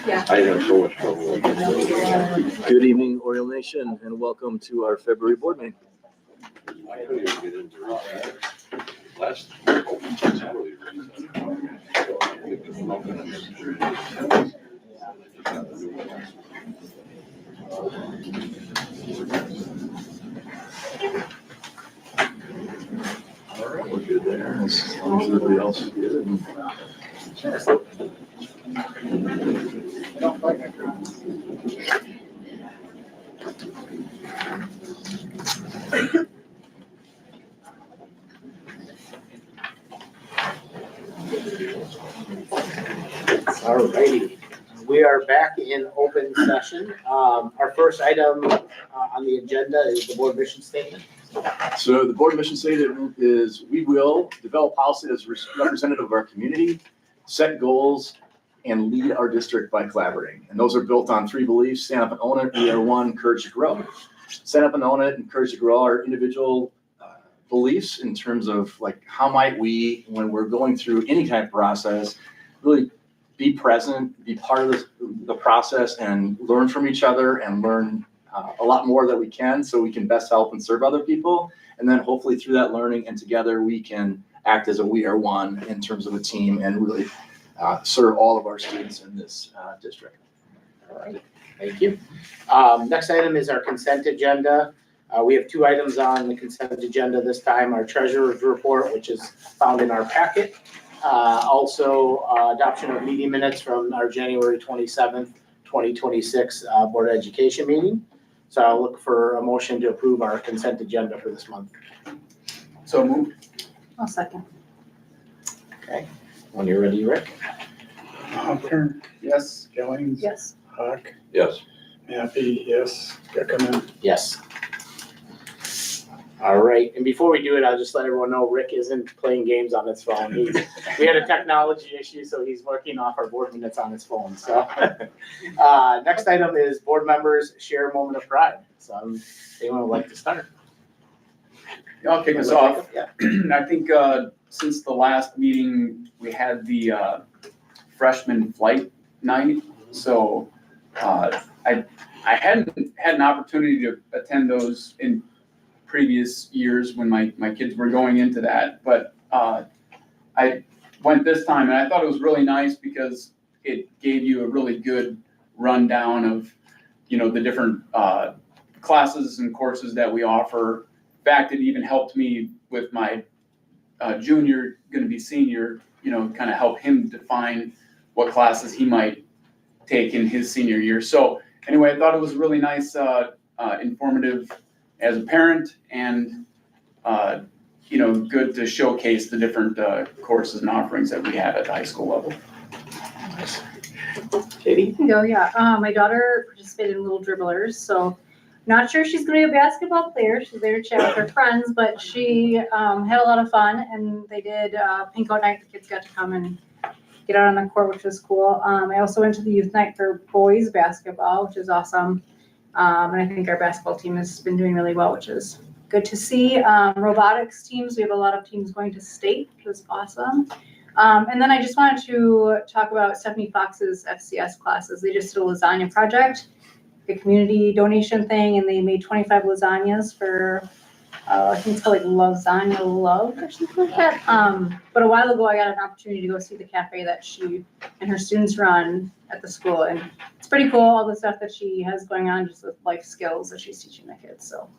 Yeah. I have so much trouble with it. Good evening, Oriole Nation, and welcome to our February board meeting. I couldn't even get into it. Last Saturday. All right, we're good there, as long as everybody else is good. All righty, we are back in open session. Our first item on the agenda is the board mission statement. So the board mission statement is we will develop policy as representative of our community, set goals, and lead our district by collaborating. And those are built on 3 beliefs: stand up and own it, we are one, courage to grow. Stand up and own it and courage to grow our individual beliefs in terms of like how might we, when we're going through any kind of process, really be present, be part of the process and learn from each other and learn a lot more that we can so we can best help and serve other people. And then hopefully through that learning and together we can act as a we are one in terms of a team and really serve all of our students in this district. All right, thank you. Next item is our consent agenda. We have 2 items on the consent agenda this time: our treasurer's report, which is found in our packet. Also, adoption of meeting minutes from our January 27th, 2026 Board of Education meeting. So I'll look for a motion to approve our consent agenda for this month. So moved. I'll second. Okay, when you're ready, Rick. Hunter, yes. Gillings. Yes. Hawk, Yes. Mappy, yes. Geckerman. Yes. All right, and before we do it, I'll just let everyone know Rick isn't playing games on his phone. We had a technology issue, so he's working off our board minutes on his phone, so. Next item is board members share a moment of pride. So anyone would like to start? I'll kick us off. Yeah. I think since the last meeting, we had the freshman flight night. So I hadn't had an opportunity to attend those in previous years when my kids were going into that, but I went this time and I thought it was really nice because it gave you a really good rundown of, you know, the different classes and courses that we offer. In fact, it even helped me with my junior, gonna be senior, you know, kind of help him define what classes he might take in his senior year. So anyway, I thought it was really nice, informative as a parent, and you know, good to showcase the different courses and offerings that we have at the high school level. Katie? You can go, yeah. My daughter participated in Little Dribblers, so not sure she's gonna be a basketball player. She's there to chat with her friends, but she had a lot of fun, and they did pink out night. The kids got to come and get out on the court, which was cool. I also went to the youth night for boys basketball, which is awesome. And I think our basketball team has been doing really well, which is good to see. Robotics teams, we have a lot of teams going to state, which is awesome. And then I just wanted to talk about Stephanie Fox's FCS classes. They just did a lasagna project, a community donation thing, and they made 25 lasagnas for, I think it's called like Lasagna Love or something like that. But a while ago, I got an opportunity to go see the cafe that she and her students run at the school, and it's pretty cool, all the stuff that she has going on, just with life skills that she's teaching the kids, so.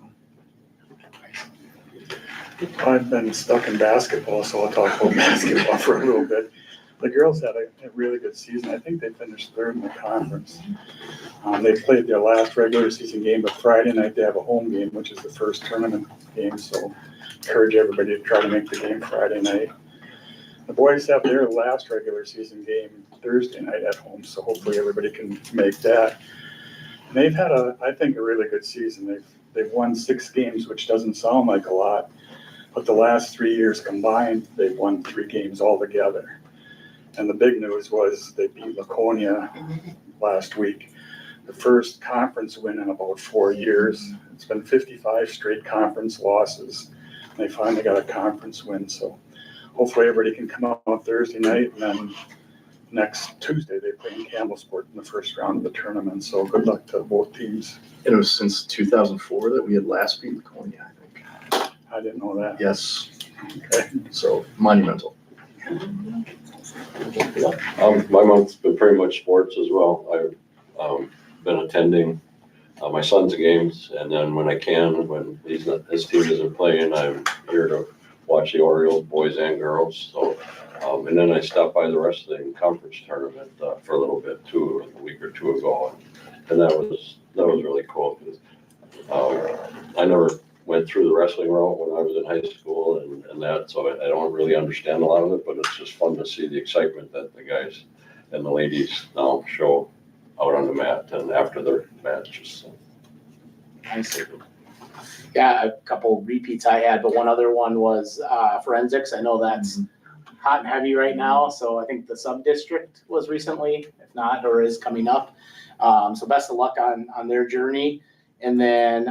I've been stuck in basketball, so I'll talk about basketball for a little bit. The girls had a really good season. I think they finished 3rd in the conference. They played their last regular season game, but Friday night they have a home game, which is the first tournament game, so encourage everybody to try to make the game Friday night. The boys have their last regular season game Thursday night at home, so hopefully everybody can make that. And they've had I think, a really good season. They've won 6 games, which doesn't sound like a lot, but the last 3 years combined, they've won 3 games altogether. And the big news was they beat Laconia last week, the first conference win in about 4 years. It's been 55 straight conference losses. And they finally got a conference win, so hopefully everybody can come out on Thursday night and then next Tuesday, they play in Campbellsport in the first round of the tournament, so good luck to both teams. And it was since 2004 that we had last beat Laconia, I think. I didn't know that. Yes, Okay. so monumental. My month's been pretty much sports as well. I've been attending my son's games, and then when I can, when his team isn't playing, I'm here to watch the Orioles, boys and girls. So, and then I stopped by the wrestling conference tournament for a little bit too, a week or two ago, and that was really cool because I never went through the wrestling route when I was in high school and that, so I don't really understand a lot of it, but it's just fun to see the excitement that the guys and the ladies now show out on the mat and after their matches. So. Nice. Yeah, a couple repeats I had, but one other one was forensics. I know that's hot and heavy right now, so I think the sub-district was recently, if not, or is coming up. So best of luck on their journey. And then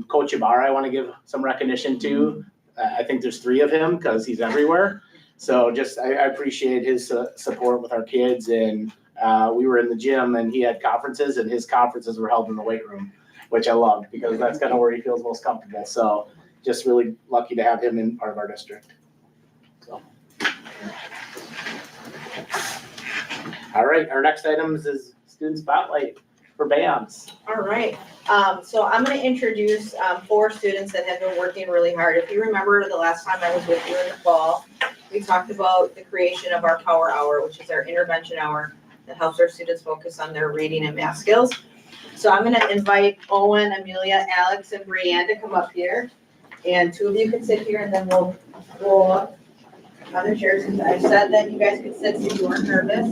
Coach Ibarra, I want to give some recognition to. I think there's 3 of him because he's everywhere. So just I appreciate his support with our kids. And we were in the gym and he had conferences, and his conferences were held in the weight room, which I loved because that's kind of where he feels most comfortable. So just really lucky to have him in part of our district. So. All right, our next item is student spotlight for bands. All right, so I'm gonna introduce 4 students that have been working really hard. If you remember the last time I was with you in the fall, we talked about the creation of our Power Hour, which is our intervention hour that helps our students focus on their reading and math skills. So I'm gonna invite Owen, Amelia, Alex, and Brianne to come up here. And 2 of you can sit here, and then we'll roll up on the chairs. I said that you guys could sit if you weren't nervous.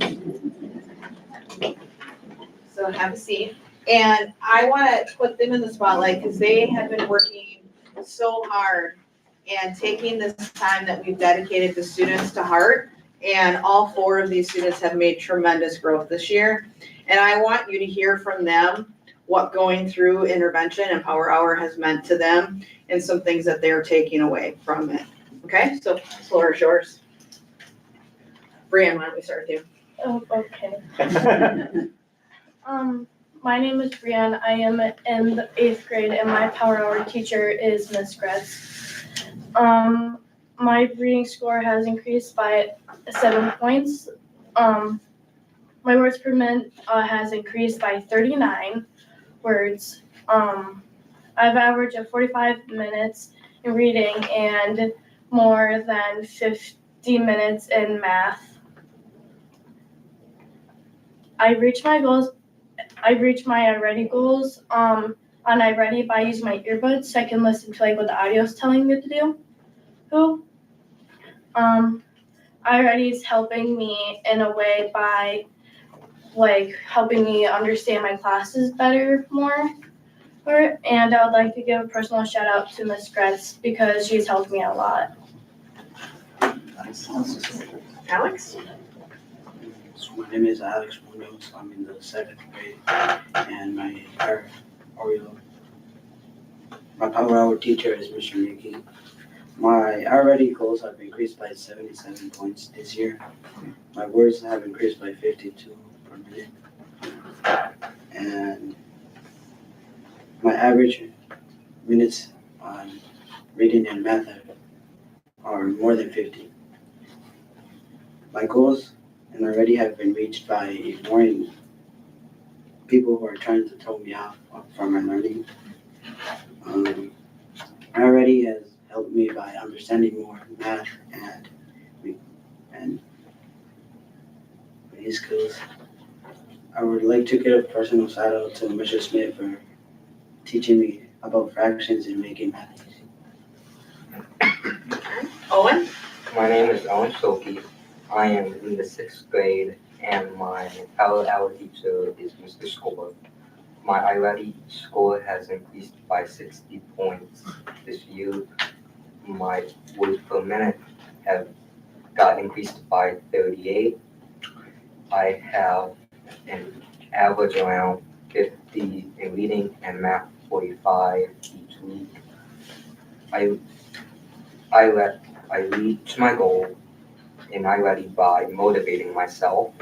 So have a seat. And I want to put them in the spotlight because they have been working so hard and taking this time that we've dedicated to students to heart. And all 4 of these students have made tremendous growth this year. And I want you to hear from them what going through intervention and Power Hour has meant to them and some things that they're taking away from it. Okay, so the floor is yours. Brianne, why don't we start with you? Oh, okay. My name is Brianne. I am in the 8th grade, and my Power Hour teacher is Miss Gretz. My reading score has increased by 7 points. My words per minute has increased by 39 words. I've averaged of 45 minutes in reading and more than 50 minutes in math. I reached my iReady goals on iReady by using my earbuds so I can listen to what the audio is telling me to do. iReady is helping me in a way by helping me understand my classes better more. And I would like to give a personal shout out to Miss Gretz because she's helped me a lot. Alex? So my name is Alex Munoz. I'm in the 2nd grade, and my Oriole. My Power Hour teacher is Mr. Mickey. My already goals have increased by 77 points this year. My words have increased by 52 per minute, and my average minutes on reading and math are more than 50. My goals and already have been reached by ignoring people who are trying to tell me off from my learning. Already has helped me by understanding more math and his skills. I would like to give a personal shout out to Mr. Smith for teaching me about fractions and making math easy. Owen? My name is Owen Shoki. I am in the 6th grade, and my Power Hour teacher is Mr. Score. My iReady score has increased by 60 points this year. My words per minute have got increased by 38. I have an average around 50 in reading and math 45 each week. I reach my goal in iReady by motivating myself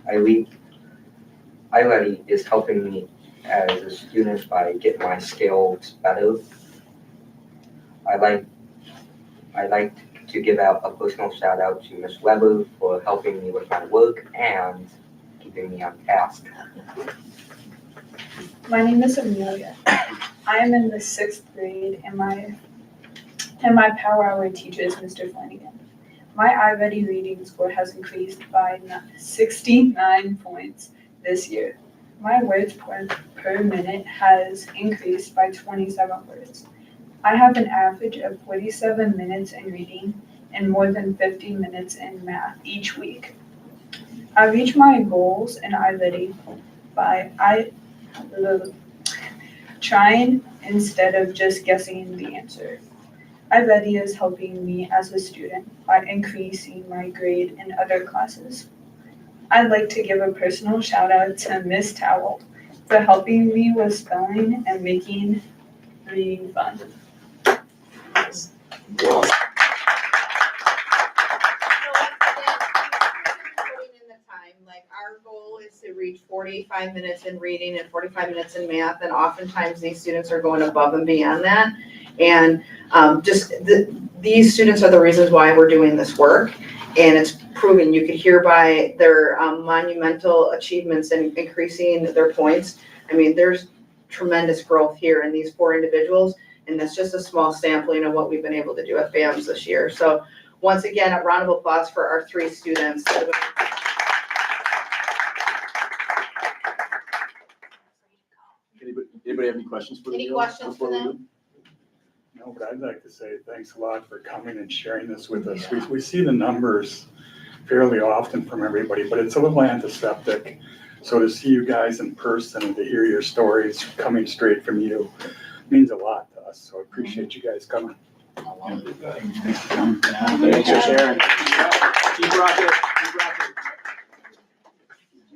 iLearning is helping me as a student by getting my skills better. I like to give out a personal shout out to Ms. Weber for helping me with my work and keeping me on task. My name is Amelia. I am in the 6th grade and my Power Hour teacher is Mr. Flanagan. My iReady reading score has increased by 69 points this year. My words per minute has increased by 27 words. I have an average of 47 minutes in reading and more than 50 minutes in math each week. I reach my goals in iReady by trying instead of just guessing the answer. iReady is helping me as a student by increasing my grade in other classes. I'd like to give a personal shout out to Miss Towell for helping me with spelling and making reading fun. Like our goal is to reach 45 minutes in reading and 45 minutes in math, and oftentimes these students are going above and beyond that. And these students are the reasons why we're doing this work, and it's proven. You could hear by their monumental achievements and increasing their points. I mean, there's tremendous growth here in these 4 individuals, and that's just a small sampling of what we've been able to do at FAMS this year. So once again, a round of applause for our 3 students. Anybody have any questions for the Any deal questions before for we them? do? No, but I'd like to say thanks a lot for coming and sharing this with us. We see the numbers fairly often from everybody, but it's a little antiseptic. So to see you guys in person and to hear your stories coming straight from you means a lot to us. So I appreciate you guys coming. Thanks for sharing. Keep rocking.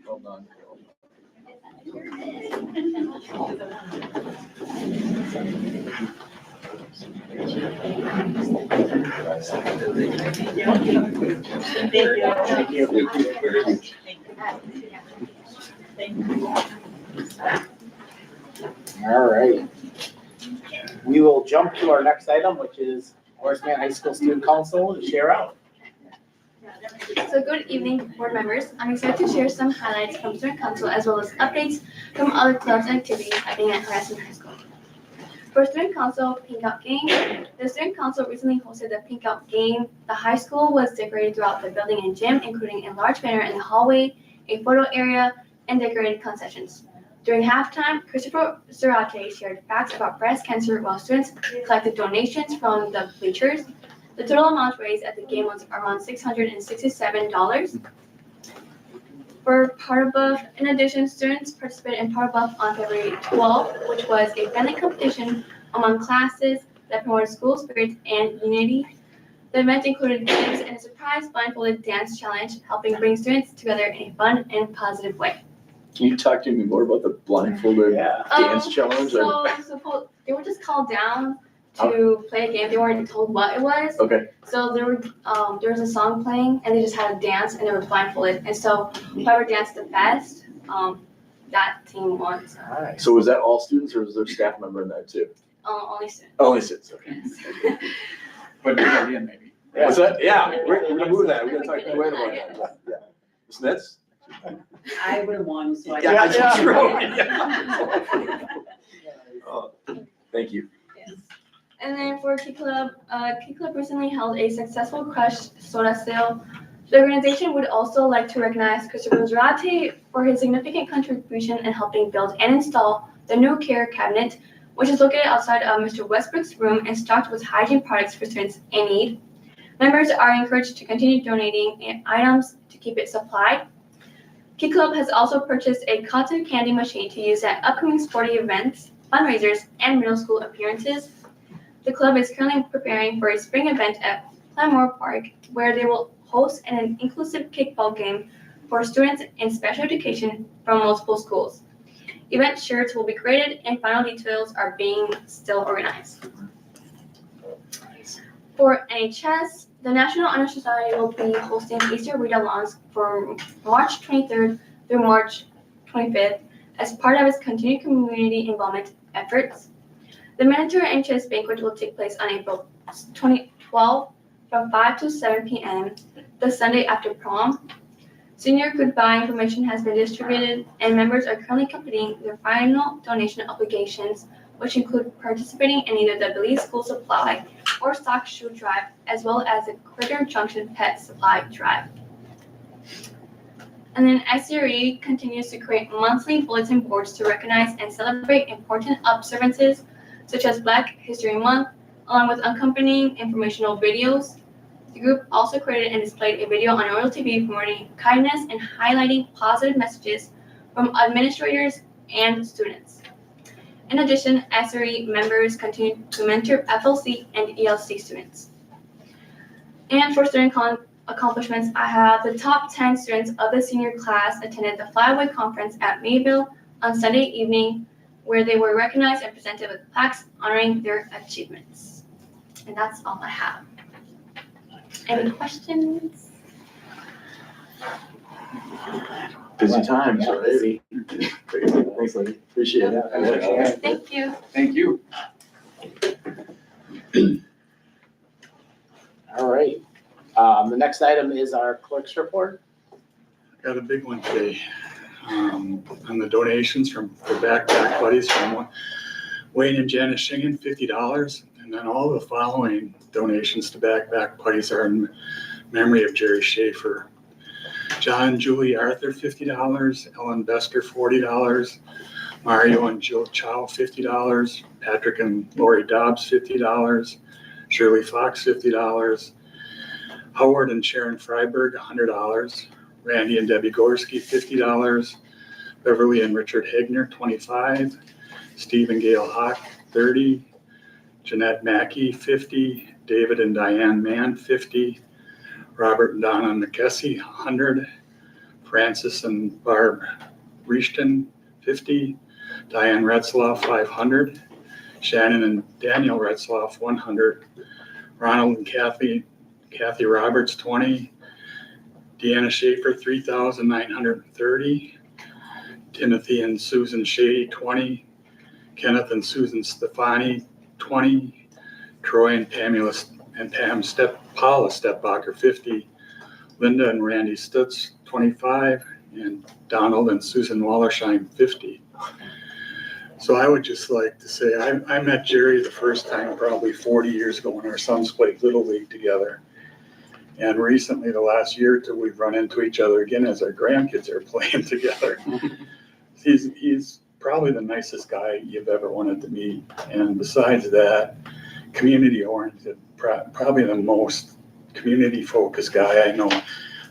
Well done. Thank you. All right. We will jump to our next item, which is Horace Mann High School Student Council to share out. So good evening, board members. I'm excited to share some highlights from Student Council as well as updates from other clubs and activities happening at Horace Mann High School. For Student Council Pink Out Game, the Student Council recently hosted the Pink Out Game. The high school was decorated throughout the building and gym, including a large banner in the hallway, a photo area, and decorated concessions. During halftime, Christopher Zarate shared facts about breast cancer while students collected donations from the bleachers. The total amount raised at the game was around $667. For Power Buff, in addition, students participated in Power Buff on February 12th, which was a friendly competition among classes that promoted school spirit and unity. The event included games and a surprise blindfolded dance challenge, helping bring students together in a fun and positive way. Can you talk to me more about the blindfolded dance challenge? So they were just called down to play a game. They weren't told what it was. Okay. So there was a song playing, and they just had a dance, and they were blindfolded. And so whoever danced the best, that team won. So, Alright. So was that all students or was there a staff member in that too? only students. Only students, okay. But good idea, maybe. What's that? Yeah, we're gonna move that. We're gonna talk to Wayne about that. Yeah. Ms. Nitz? I would have won, so I. Yeah, that's true. Thank you. And then for Key Club recently held a successful crushed soda sale. The organization would also like to recognize Christopher Zarate for his significant contribution in helping build and install the new care cabinet, which is located outside of Mr. Westbrook's room and stocked with hygiene products for students in need. Members are encouraged to continue donating items to keep it supplied. Key Club has also purchased a cotton candy machine to use at upcoming sporting events, fundraisers, and middle school appearances. The club is currently preparing for a spring event at Claremore Park, where they will host an inclusive kickball game for students in special education from multiple schools. Event shirts will be created and final details are being still organized. For NHS, The National Honor Society will be hosting Easter read-alongs for March 23rd through March 25th as part of its continued community involvement efforts. The Military Interest Banquet will take place on April 2012 from 5 to 7 p.m. the Sunday after prom. Senior goodbye information has been distributed, and members are currently completing their final donation obligations, which include participating in either the Belize School Supply or Stock Shoe Drive, as well as the Critter Junction Pet Supply Drive. And then SCRE continues to create monthly bulletin boards to recognize and celebrate important observances such as Black History Month, along with accompanying informational videos. The group also created and displayed a video on Oriole TV promoting kindness and highlighting positive messages from administrators and students. In addition, SRE members continue to mentor FLC and ELC students. And for student accomplishments, I have the top 10 students of the senior class attended the Flyaway Conference at Mayville on Sunday evening, where they were recognized and presented with plaques honoring their achievements. And that's all I have. Any questions? Busy times, Yeah, right? busy. Thanks, Lindy. Appreciate it. Thank you. Thank you. All right. The next item is our clerk's report. Got a big one today. On the donations for Backpack Buddies from Wayne and Janice Shingen, $50. And then all the following donations to Backpack Buddies are in memory of Jerry Schaefer. John, Julie Arthur, $50. Ellen Bester, $40. Mario and Jill Chow, $50. Patrick and Lori Dobbs, $50. Shirley Fox, $50. Howard and Sharon Freiberg, $100. Randy and Debbie Gorski, $50. Beverly and Richard Hegner, $25. Steve and Gail Hawk, $30. Jeanette Mackey, $50. David and Diane Mann, $50. Robert and Donna McKessie, $100. Francis and Barb Richten, $50. Diane Retzloff, $500. Shannon and Daniel Retzloff, $100. Ronald and Kathy Roberts, $20. Deanna Schaefer, $3,930. Timothy and Susan Shady, $20. Kenneth and Susan Stefani, $20. Troy and Pam Paula Stepbacher, $50. Linda and Randy Stutz, $25. And Donald and Susan Wallersheim, $50. So I would just like to say, I met Jerry the first time probably 40 years ago when our sons played Little League together. And recently, the last year or two, we've run into each other again as our grandkids are playing together. He's probably the nicest guy you've ever wanted to meet. And besides that, community oriented, probably the most community focused guy I know.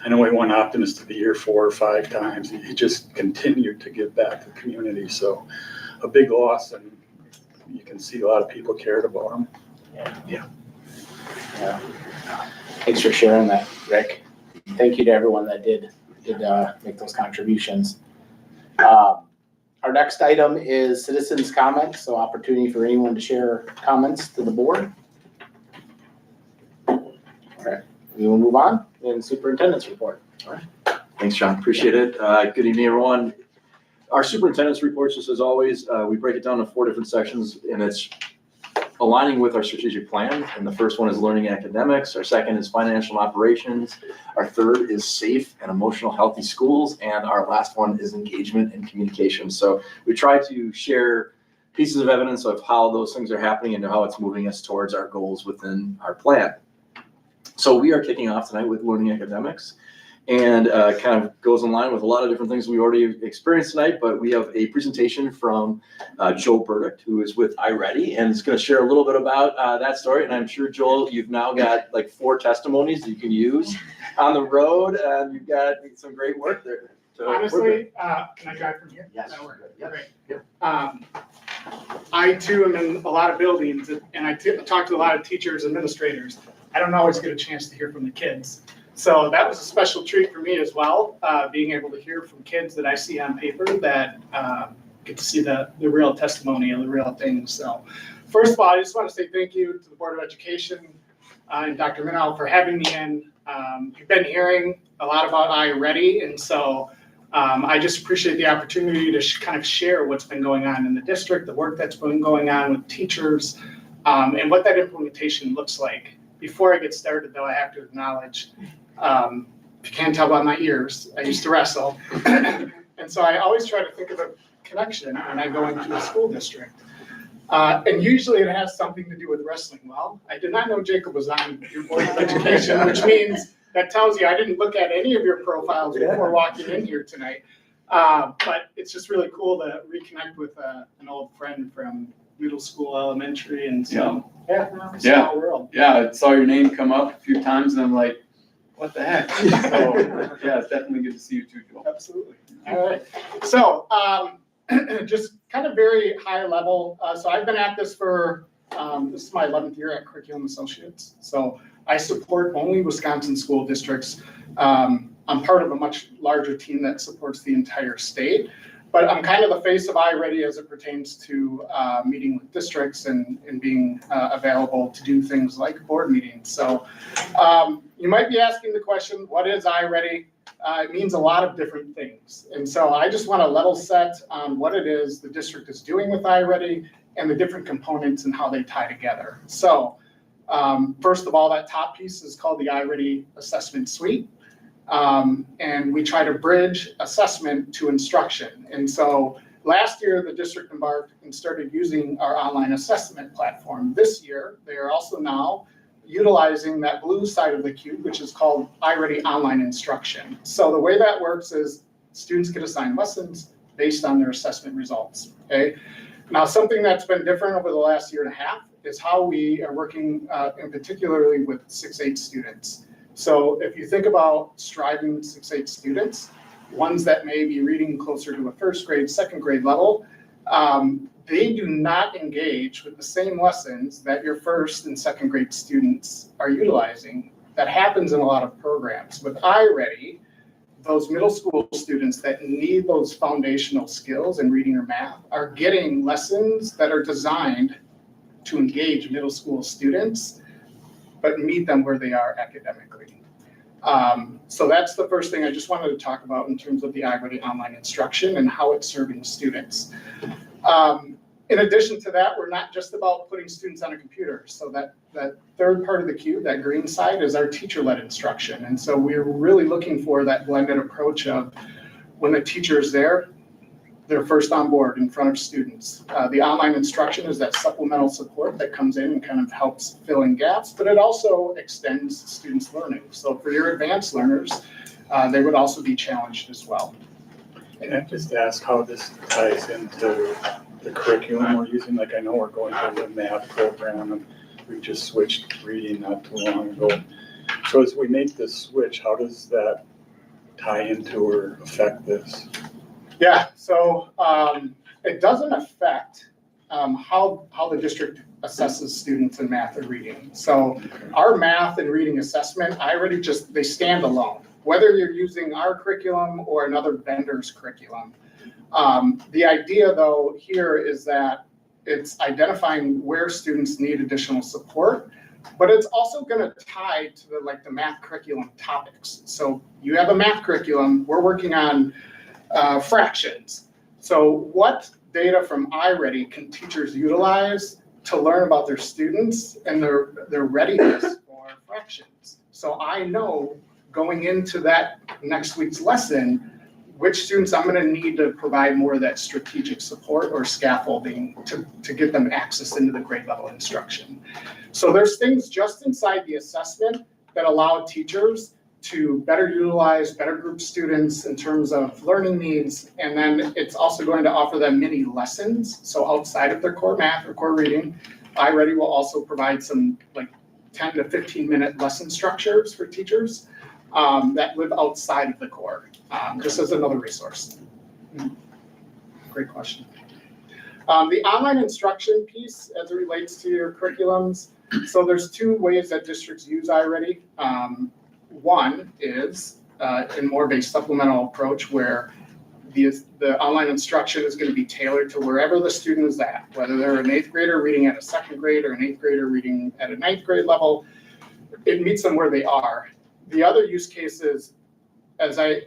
I know he won Optimist of the Year 4 or 5 times. He just continued to give back to the community. So a big loss, and you can see a lot of people cared about him. Yeah. Thanks for sharing that, Rick. Thank you to everyone that did make those contributions. Our next item is citizens' comments, so opportunity for anyone to share comments to the board. All right, we will move on in superintendent's report. All right. Thanks, John. Appreciate it. Good evening, everyone. Our superintendent's reports, just as always, we break it down to 4 different sections, and it's aligning with our strategic plan. And the first one is learning academics. Our second is financial and operations. Our third is safe and emotional healthy schools. And our last one is engagement and communication. So we try to share pieces of evidence of how those things are happening and how it's moving us towards our goals within our plan. So we are kicking off tonight with learning academics. And kind of goes in line with a lot of different things we already experienced tonight, but we have a presentation from Joel Burdick, who is with iReady, and is going to share a little bit about that story. And I'm sure, Joel, you've now got like 4 testimonies that you can use on the road, and you've got some great work there. Honestly, can I drive from here? Yes. That'll work. Yep. Great. Yep. I too am in a lot of buildings, and I talk to a lot of teachers, administrators. I don't always get a chance to hear from the kids. So that was a special treat for me as well, being able to hear from kids that I see on paper that get to see the real testimony and the real things. So first of all, I just want to say thank you to the Board of Education. and Dr. Minow for having me in. You've been hearing a lot about iReady, and so I just appreciate the opportunity to kind of share what's been going on in the district, the work that's been going on with teachers, and what that implementation looks like. Before I get started, though, I have to acknowledge, if you can't tell by my ears, I used to wrestle. And so I always try to think of a connection when I go into a school district. And usually it has something to do with wrestling. Well, I did not know Jacob was on your Board of Education, which means that tells you I didn't look at any of your profiles before walking in here tonight. But it's just really cool to reconnect with an old friend from middle school, elementary, and so, small world. Yeah, I saw your name come up a few times and I'm like, what the heck? So, yeah, it's definitely good to see you too, Joel. Absolutely. All right. So, just kind of very high level. So I've been at this for, this is my 11th year at Curriculum Associates. So I support only Wisconsin school districts. I'm part of a much larger team that supports the entire state, but I'm kind of the face of iReady as it pertains to meeting with districts and being available to do things like board meetings. So you might be asking the question, what is iReady? It means a lot of different things. And so I just want to level set on what it is the district is doing with iReady and the different components and how they tie together. So first of all, that top piece is called the iReady Assessment Suite. And we try to bridge assessment to instruction. And so last year, the district embarked and started using our online assessment platform. This year, they are also now utilizing that blue side of the cube, which is called iReady Online Instruction. So the way that works is students get assigned lessons based on their assessment results, okay? Now, something that's been different over the last year and a half is how we are working in particularly with 6-8 students. So if you think about striving 6-8 students, ones that may be reading closer to a first grade, second grade level, they do not engage with the same lessons that your first and second grade students are utilizing. That happens in a lot of programs. With iReady, those middle school students that need those foundational skills in reading or math are getting lessons that are designed to engage middle school students, but meet them where they are academically. So that's the first thing I just wanted to talk about in terms of the iReady online instruction and how it's serving students. In addition to that, we're not just about putting students on a computer. So that third part of the cube, that green side, is our teacher-led instruction. And so we're really looking for that blended approach of when the teacher is there, they're first on board in front of students. The online instruction is that supplemental support that comes in and kind of helps fill in gaps, but it also extends students' learning. So for your advanced learners, they would also be challenged as well. Can I just ask how this ties into the curriculum we're using? Like, I know we're going through the math program and we just switched reading not too long ago. So as we make this switch, how does that tie into or affect this? Yeah, so it doesn't affect how the district assesses students in math and reading. So our math and reading assessment, they stand alone. Whether you're using our curriculum or another vendor's curriculum. The idea though here is that it's identifying where students need additional support, but it's also going to tie to the math curriculum topics. So you have a math curriculum, we're working on fractions. So what data from iReady can teachers utilize to learn about their students and their readiness for fractions? So I know going into that next week's lesson, which students I'm going to need to provide more of that strategic support or scaffolding to get them access into the grade level instruction. So there's things just inside the assessment that allow teachers to better utilize, better group students in terms of learning needs. And then it's also going to offer them mini lessons. So outside of their core math or core reading, iReady will also provide some 10 to 15 minute lesson structures for teachers that live outside of the core, just as another resource. Great question. The online instruction piece as it relates to your curriculums. So there's two ways that districts use iReady. One is in more of a supplemental approach where the online instruction is going to be tailored to wherever the student is at, whether they're an 8th grader reading at a 2nd grade or an 8th grader reading at a 9th grade level. it meets them where they are. The other use case is, as I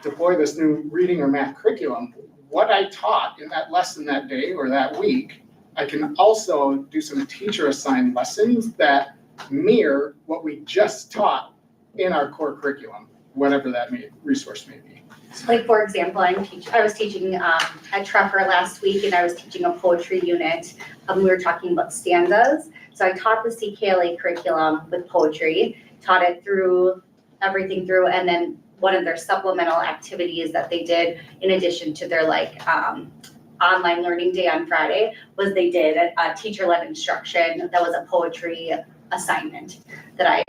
deploy this new reading or math curriculum, what I taught in that lesson that day or that week, I can also do some teacher assigned lessons that mirror what we just taught in our core curriculum, whatever that resource may be. So like, for example, I was teaching at Trevor last week, and I was teaching a poetry unit. We were talking about stanzas. So I taught the CKLA curriculum with poetry, taught it through everything through, and then one of their supplemental activities that they did in addition to their online learning day on Friday was they did a teacher-led instruction that was a poetry assignment that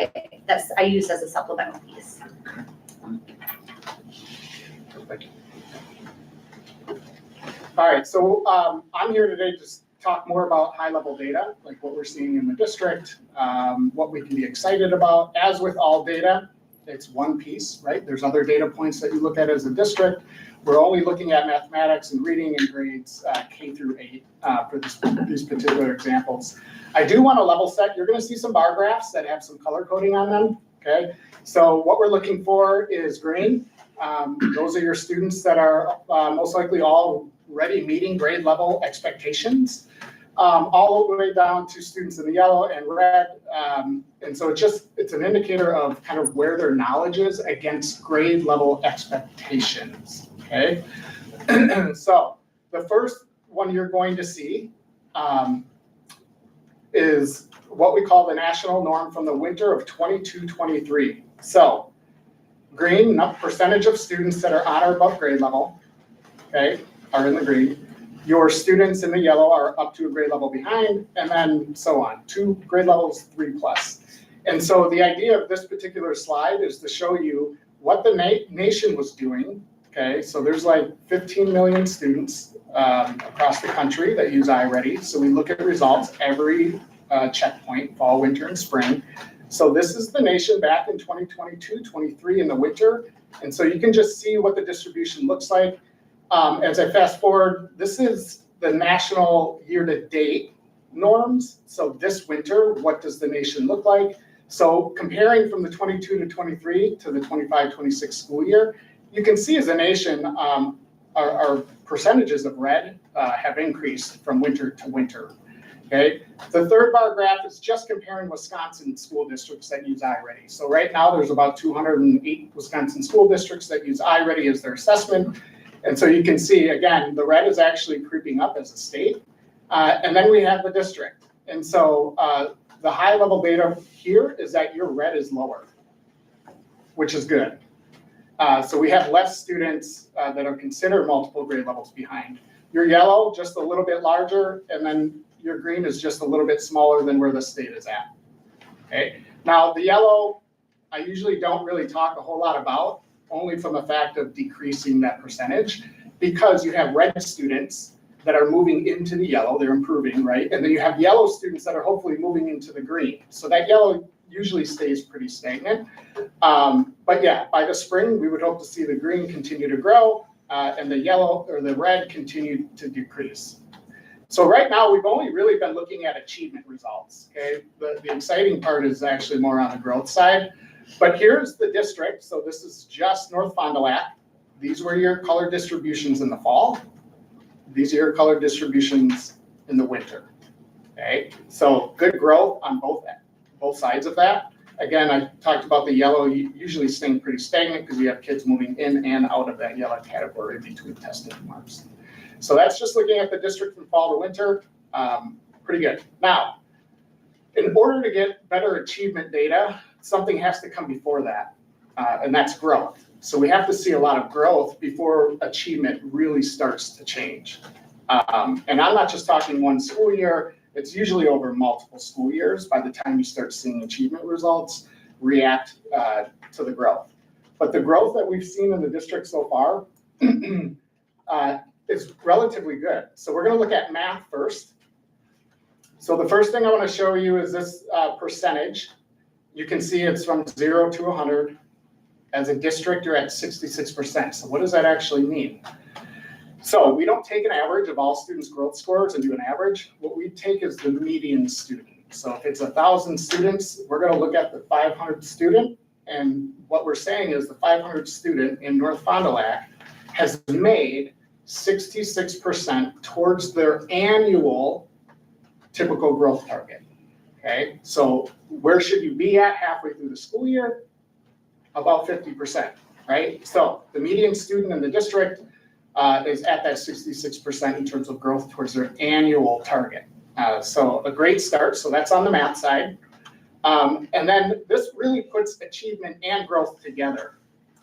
I used as a supplemental piece. All right, so I'm here today to talk more about high-level data, like what we're seeing in the district, what we can be excited about. As with all data, it's one piece, right? There's other data points that you look at as a district. We're only looking at mathematics and reading and grades K through 8 for these particular examples. I do want to level set. You're going to see some bar graphs that have some color coding on them, okay? So what we're looking for is green. Those are your students that are most likely already meeting grade level expectations, all the way down to students in the yellow and red. And so it's an indicator of kind of where their knowledge is against grade level expectations, okay? So the first one you're going to see is what we call the national norm from the winter of 22-23. So green, enough percentage of students that are on or above grade level, okay, are in the green. Your students in the yellow are up to a grade level behind, and then so on, 2 grade levels, 3+. And so the idea of this particular slide is to show you what the nation was doing, okay? So there's like 15 million students across the country that use iReady. So we look at results every checkpoint, fall, winter, and spring. So this is the nation back in 2022, 23 in the winter. And so you can just see what the distribution looks like. As I fast forward, this is the national year-to-date norms. So this winter, what does the nation look like? So comparing from the 22 to 23 to the 25-26 school year, you can see as a nation, our percentages of red have increased from winter to winter. Okay, the third bar graph is just comparing Wisconsin school districts that use iReady. So right now there's about 208 Wisconsin school districts that use iReady as their assessment. And so you can see, again, the red is actually creeping up as a state. And then we have the district. And so the high level data here is that your red is lower, which is good. So we have less students that are considered multiple grade levels behind. Your yellow, just a little bit larger, and then your green is just a little bit smaller than where the state is at. Okay. Now the yellow, I usually don't really talk a whole lot about, only from the fact of decreasing that percentage, because you have red students that are moving into the yellow, they're improving, right? And then you have yellow students that are hopefully moving into the green. So that yellow usually stays pretty stagnant. But yeah, by the spring, we would hope to see the green continue to grow and the yellow or the red continue to decrease. So right now, we've only really been looking at achievement results, okay? The exciting part is actually more on the growth side. But here's the district. So this is just North Fond du Lac. These were your color distributions in the fall. These are your color distributions in the winter, okay? So good growth on both sides of that. Again, I talked about the yellow usually staying pretty stagnant because you have kids moving in and out of that yellow category between testing marks. So that's just looking at the district from fall to winter, pretty good. Now, in order to get better achievement data, something has to come before that, and that's growth. So we have to see a lot of growth before achievement really starts to change. And I'm not just talking one school year, it's usually over multiple school years by the time you start seeing achievement results react to the growth. But the growth that we've seen in the district so far is relatively good. So we're gonna look at math first. So the first thing I wanna show you is this percentage. You can see it's from 0 to 100. As a district, you're at 66%. So what does that actually mean? So we don't take an average of all students' growth scores and do an average. What we take is the median student. So if it's 1,000 students, we're gonna look at the 500 student. And what we're saying is the 500 student in North Fond du Lac has made 66% towards their annual typical growth target. Okay, so where should you be at halfway through the school year? About 50%, right? So the median student in the district is at that 66% in terms of growth towards their annual target. So a great start. So that's on the math side. And then this really puts achievement and growth together.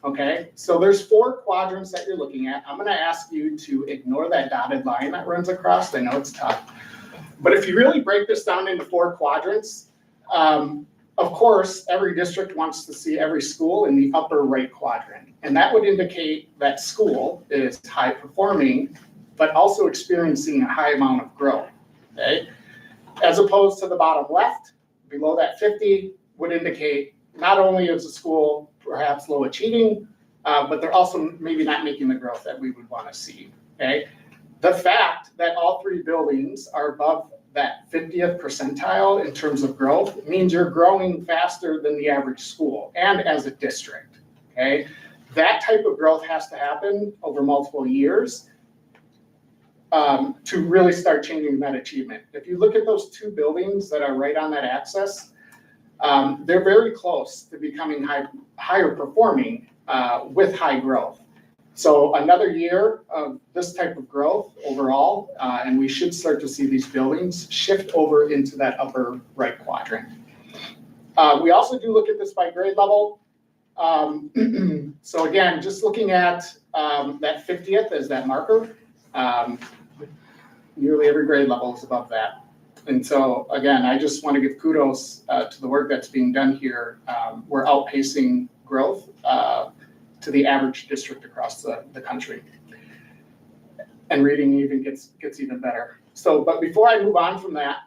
Okay, so there's 4 quadrants that you're looking at. I'm gonna ask you to ignore that dotted line that runs across. I know it's tough. But if you really break this down into 4 quadrants, of course, every district wants to see every school in the upper right quadrant. And that would indicate that school is high performing, but also experiencing a high amount of growth, okay? As opposed to the bottom left, below that 50 would indicate not only is the school perhaps low achieving, but they're also maybe not making the growth that we would want to see, okay? The fact that all 3 buildings are above that 50th percentile in terms of growth means you're growing faster than the average school and as a district, okay? That type of growth has to happen over multiple years to really start changing that achievement. If you look at those 2 buildings that are right on that axis, they're very close to becoming higher performing with high growth. So another year of this type of growth overall, and we should start to see these buildings shift over into that upper right quadrant. We also do look at this by grade level. So again, just looking at that 50th as that marker, nearly every grade level is above that. And so again, I just want to give kudos to the work that's being done here. We're outpacing growth to the average district across the country. And reading even gets even better. So, but before I move on from that,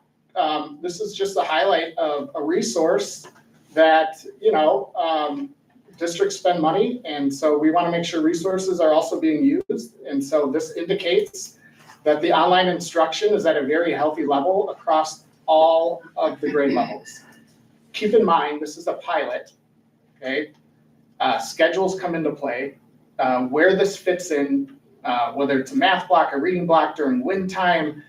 this is just a highlight of a resource that, you know, districts spend money, and so we want to make sure resources are also being used. And so this indicates that the online instruction is at a very healthy level across all of the grade levels. Keep in mind, this is a pilot, okay? Schedules come into play. Where this fits in, whether it's a math block, a reading block during win time,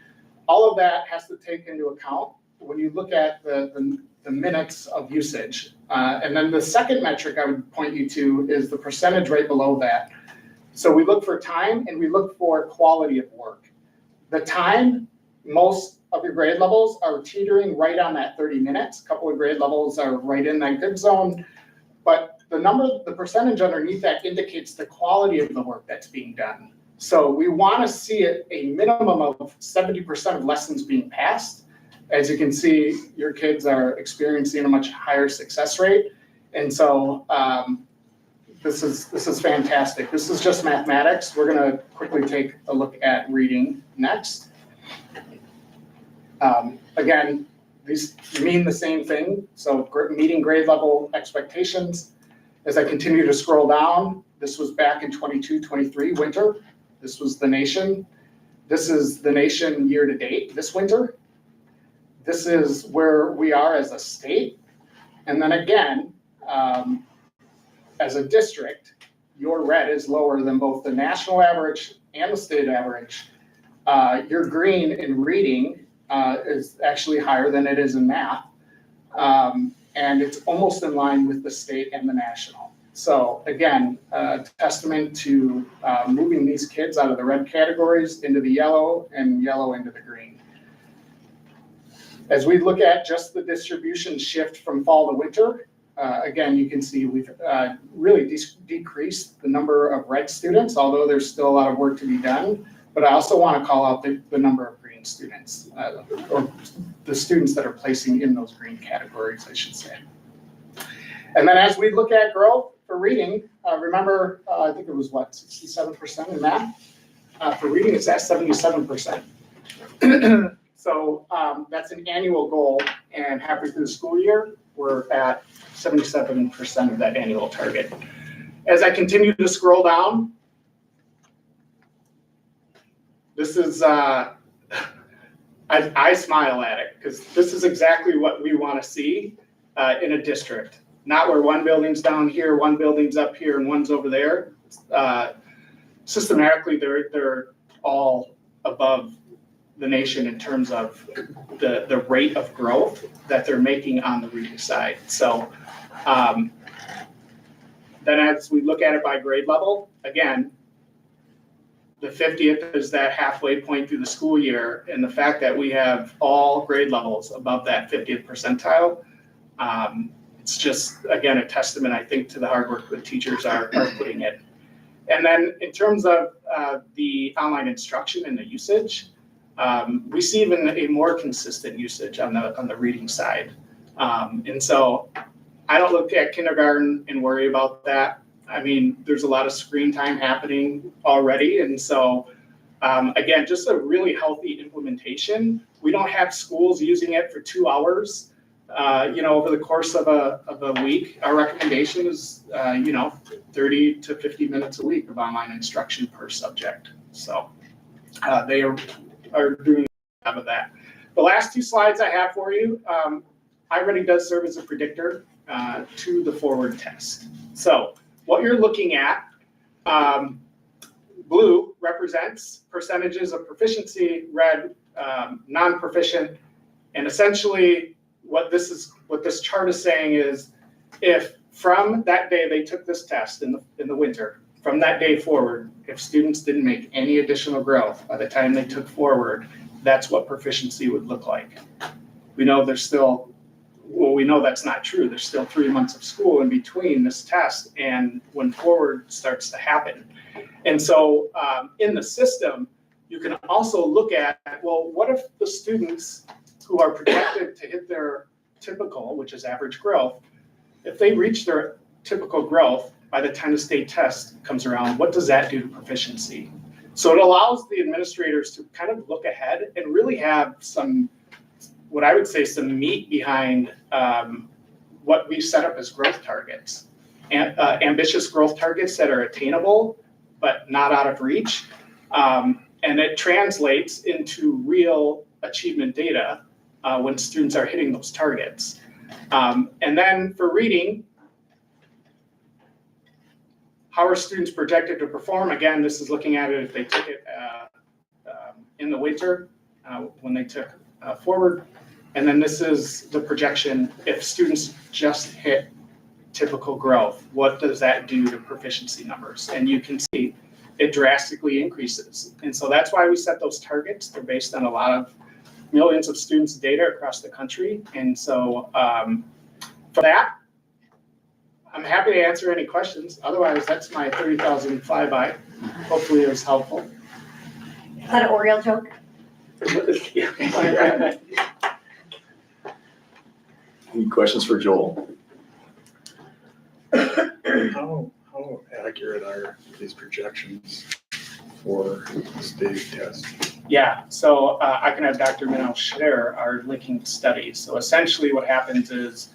all of that has to take into account when you look at the minutes of usage. And then the second metric I would point you to is the percentage right below that. So we look for time and we look for quality of work. The time, most of your grade levels are teetering right on that 30 minutes. A couple of grade levels are right in that good zone. But the percentage underneath that indicates the quality of the work that's being done. So we want to see a minimum of 70% of lessons being passed. As you can see, your kids are experiencing a much higher success rate. And so this is fantastic. This is just mathematics. We're going to quickly take a look at reading next. Again, these mean the same thing. So meeting grade level expectations. As I continue to scroll down, this was back in 22-23 winter. This was the nation. This is the nation year to date this winter. This is where we are as a state. And then again, as a district, your red is lower than both the national average and the state average. Your green in reading is actually higher than it is in math. And it's almost in line with the state and the national. So again, testament to moving these kids out of the red categories into the yellow and yellow into the green. As we look at just the distribution shift from fall to winter, again, you can see we've really decreased the number of red students, although there's still a lot of work to be done. But I also want to call out the number of green students, or the students that are placing in those green categories, I should say. And then as we look at growth for reading, remember, I think it was what, 67% in math? For reading, it's at 77%. So that's an annual goal, and halfway through the school year, we're at 77% of that annual target. As I continue to scroll down, I smile at it because this is exactly what we want to see in a district. Not where one building's down here, one building's up here, and one's over there. Systematically, they're all above the nation in terms of the rate of growth that they're making on the reading side. So then as we look at it by grade level, again, the 50th is that halfway point through the school year, and the fact that we have all grade levels above that 50th percentile, it's just, again, a testament, I think, to the hard work the teachers are putting in. And then in terms of the online instruction and the usage, we see even a more consistent usage on the reading side. And so I don't look at kindergarten and worry about that. I mean, there's a lot of screen time happening already. And so, again, just a really healthy implementation. We don't have schools using it for 2 hours, over the course of a week. Our recommendation is, 30 to 50 minutes a week of online instruction per subject. So they are doing a job of that. The last 2 slides I have for you, iReady does serve as a predictor to the forward test. So what you're looking at, blue represents percentages of proficiency, red non-proficient, and essentially what this chart is saying is if from that day they took this test in the winter, from that day forward, if students didn't make any additional growth by the time they took forward, that's what proficiency would look like. We know we know that's not true. There's still 3 months of school in between this test and when forward starts to happen. And so in the system, you can also look at, well, what if the students who are projected to hit their typical, which is average growth, if they reach their typical growth by the time the state test comes around, what does that do to proficiency? So it allows the administrators to kind of look ahead and really have some, what I would say, some meat behind what we set up as growth targets, and ambitious growth targets that are attainable but not out of reach. And it translates into real achievement data when students are hitting those targets. And then for reading, how are students projected to perform? Again, this is looking at it if they took it in the winter when they took forward. And then this is the projection if students just hit typical growth, what does that do to proficiency numbers? And you can see it drastically increases. And so that's why we set those targets. They're based on a lot of millions of students' data across the country. And so for that, I'm happy to answer any questions. Otherwise, that's my 30,000 flyby. Hopefully it was helpful. Is that an Oriole joke? Any questions for Joel? How accurate are these projections for the state test? Yeah, so I can have Dr. Minnow share our linking studies. So essentially what happens is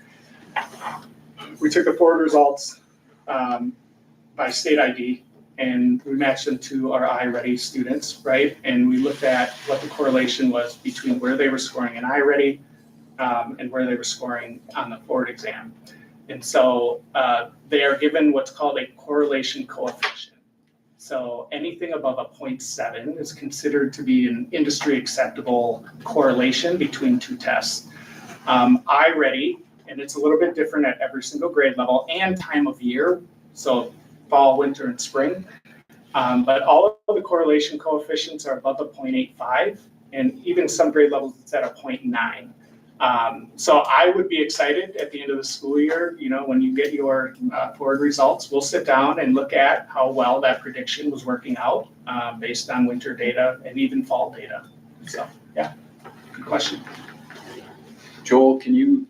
we took the forward results by state ID and we matched them to our iReady students, right? And we looked at what the correlation was between where they were scoring in iReady and where they were scoring on the forward exam. And so they are given what's called a correlation coefficient. So anything above a 0.7 is considered to be an industry acceptable correlation between 2 tests. iReady, and it's a little bit different at every single grade level and time of year, so fall, winter, and spring. But all of the correlation coefficients are above a 0.85, and even some grade levels it's at a 0.9. So I would be excited at the end of the school year, when you get your forward results, we'll sit down and look at how well that prediction was working out based on winter data and even fall data. So, yeah, good question. Joel, can you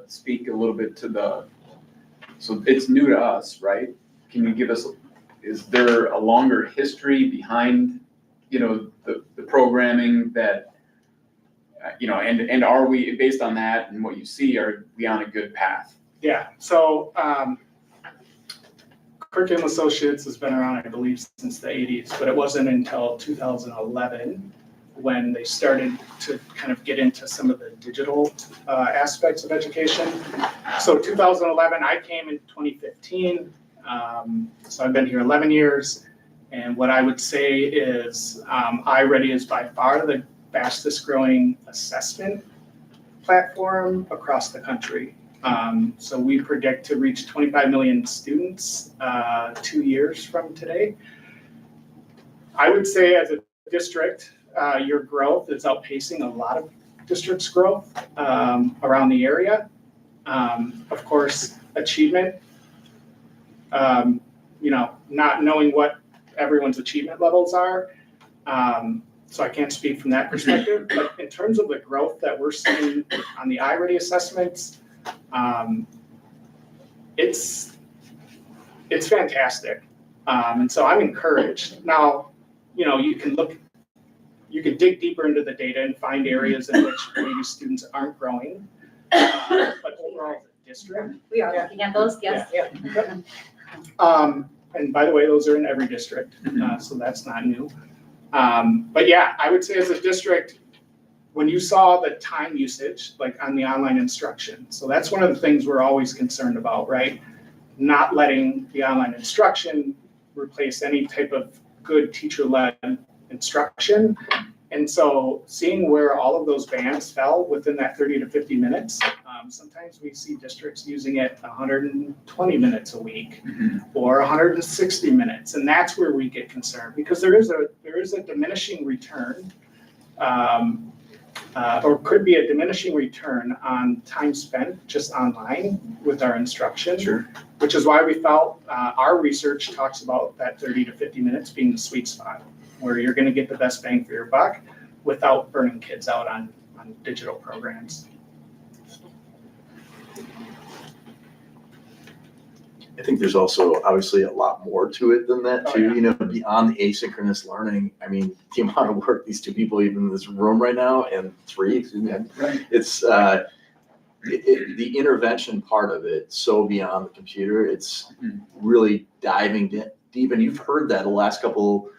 speak a little bit to so it's new to us, right? Can you give us, is there a longer history behind, the programming that, and are we, based on that and what you see, are we on a good path? Yeah, so Curriculum Associates has been around, I believe, since the 80s, but it wasn't until 2011 when they started to kind of get into some of the digital aspects of education. So 2011, I came in 2015. So I've been here 11 years. And what I would say is iReady is by far the fastest growing assessment platform across the country. So we predict to reach 25 million students 2 years from today. I would say as a district, your growth is outpacing a lot of districts' growth around the area. Of course, achievement, not knowing what everyone's achievement levels are. So I can't speak from that perspective, but in terms of the growth that we're seeing on the iReady assessments, it's fantastic. And so I'm encouraged. Now, you can dig deeper into the data and find areas in which maybe students aren't growing. But overall, as a district. We are looking at those, yes. And by the way, those are in every district, so that's not new. But yeah, I would say as a district, when you saw the time usage, like on the online instruction, so that's one of the things we're always concerned about, right? Not letting the online instruction replace any type of good teacher-led instruction. And so seeing where all of those bands fell within that 30 to 50 minutes, sometimes we see districts using it 120 minutes a week or 160 minutes. And that's where we get concerned because there is a diminishing return or could be a diminishing return on time spent just online with our instruction. Sure. Which is why we felt our research talks about that 30 to 50 minutes being the sweet spot where you're going to get the best bang for your buck without burning kids out on digital programs. I think there's also obviously a lot more to it than that too, beyond the asynchronous learning. I mean, the amount of work these two people even in this room right now and three, it's the intervention part of it so beyond the computer. It's really diving deep, and you've heard that the last couple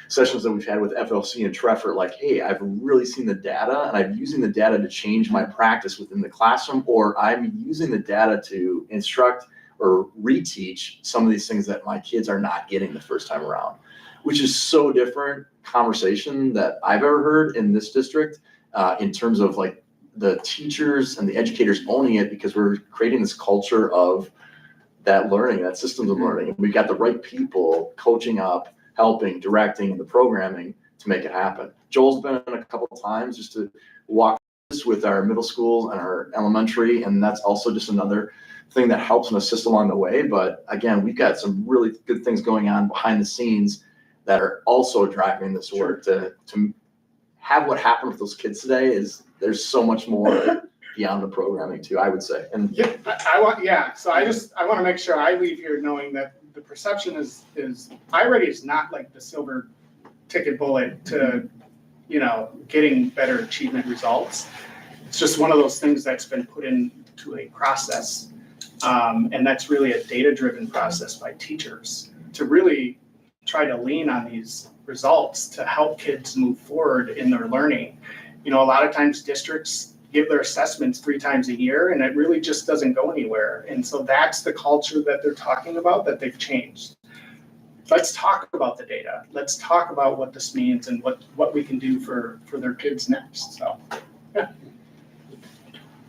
sessions that we've had with FLC and Treffer, like, hey, I've really seen the data and I'm using the data to change my practice within the classroom, or I'm using the data to instruct or reteach some of these things that my kids are not getting the first time around, which is so different conversation that I've ever heard in this district in terms of like the teachers and the educators owning it, because we're creating this culture of that learning, that systems of learning. And we've got the right people coaching up, helping, directing the programming to make it happen. Joel's been in a couple of times just to walk this with our middle schools and our elementary, and that's also just another thing that helps and assist along the way. But again, we've got some really good things going on behind the scenes that are also driving this work to have what happened with those kids today. Is there's so much more beyond the programming too, I would say. And so I want to make sure I leave here knowing that the perception is iReady is not like the silver ticket bullet to getting better achievement results. It's just one of those things that's been put into a process. And that's really a data-driven process by teachers to really try to lean on these results to help kids move forward in their learning. A lot of times districts give their assessments 3 times a year and it really just doesn't go anywhere. And so that's the culture that they're talking about that they've changed. Let's talk about the data. Let's talk about what this means and what we can do for their kids next. So, yeah.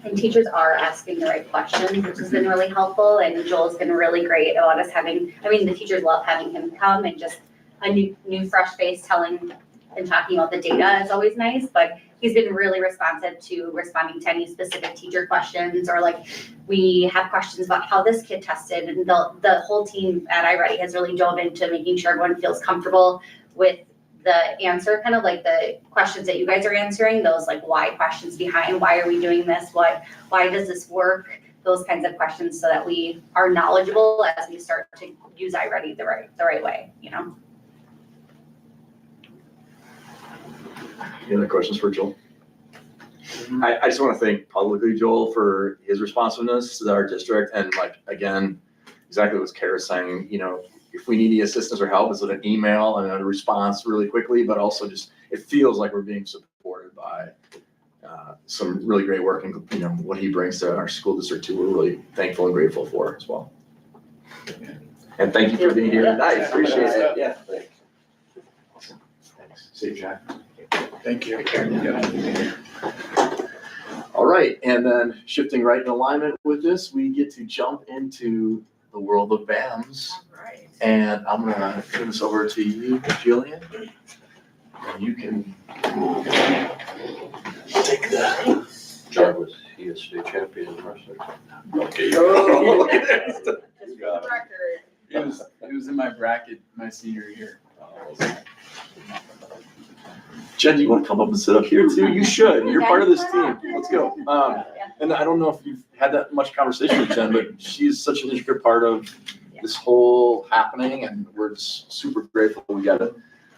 And teachers are asking the right questions, which has been really helpful. And Joel's been really great about us the teachers love having him come and just a new fresh face telling and talking about the data is always nice, but he's been really responsive to responding to any specific teacher questions, or like we have questions about how this kid tested, and the whole team at iReady has really dove into making sure everyone feels comfortable with the answer, kind of like the questions that you guys are answering, those like why questions behind, why are we doing this? Why does this work? Those kinds of questions, so that we are knowledgeable as we start to use iReady the right way, Any other questions for Joel? I just want to thank publicly Joel for his responsiveness to our district, and like, again, exactly what Kara's saying, if we need any assistance or help, it's with an email and a response really quickly, but also just it feels like we're being supported by some really great work and, you know, what he brings to our school district too. We're really thankful and grateful for as well. And thank you for being here tonight. Appreciate it. Yeah. Thanks. Safe drive. Thank you. All right, and then shifting right in alignment with this, we get to jump into the world of BAMs. Right. And I'm gonna turn this over to you, Jillian. And you can take that. John, was he a state champion in wrestling? Okay. Oh, look at this. Just for the record. It was in my bracket my senior year. Jen, do you want to come up and sit up here too? You should. You're part of this team. Let's go. And I don't know if you've had that much conversation with Jen, but she's such an intricate part of this whole happening, and we're just super grateful. We got an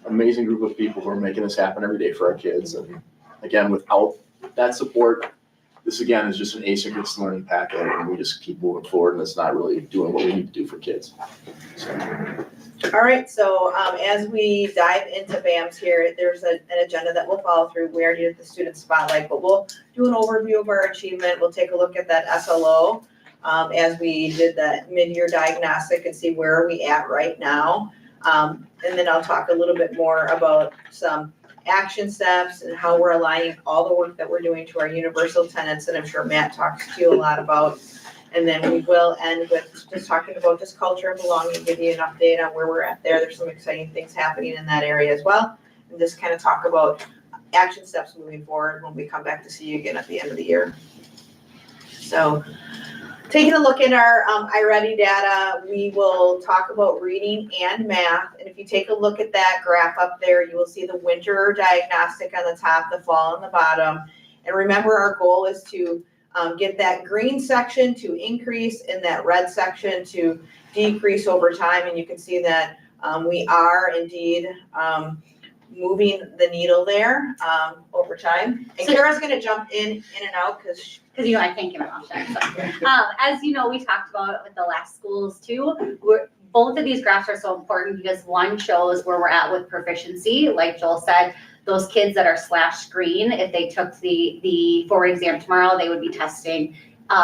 amazing group of people who are making this happen every day for our kids. And again, without that support, this again is just an asynchronous learning packet, and we just keep moving forward, and it's not really doing what we need to do for kids. So. All right, so as we dive into BAMs here, there's an agenda that we'll follow through. We already did the student spotlight, but we'll do an overview of our achievement. We'll take a look at that SLO as we did that mid-year diagnostic and see where are we at right now. And then I'll talk a little bit more about some action steps and how we're aligning all the work that we're doing to our universal tenets, and I'm sure Matt talks to you a lot about. And then we will end with just talking about this culture of belonging, give you an update on where we're at there. There's some exciting things happening in that area as well. And just kind of talk about action steps moving forward when we come back to see you again at the end of the year. So taking a look at our iReady data, we will talk about reading and math. And if you take a look at that graph up there, you will see the winter diagnostic on the top, the fall on the bottom. And remember, our goal is to get that green section to increase and that red section to decrease over time. And you can see that we are indeed moving the needle there over time. And Kara's gonna jump in and out because you know I can't give an option. So. As you know, we talked about with the last schools too. Both of these graphs are so important because one shows where we're at with proficiency. Like Joel said, those kids that are /green, if they took the forward exam tomorrow, they would be testing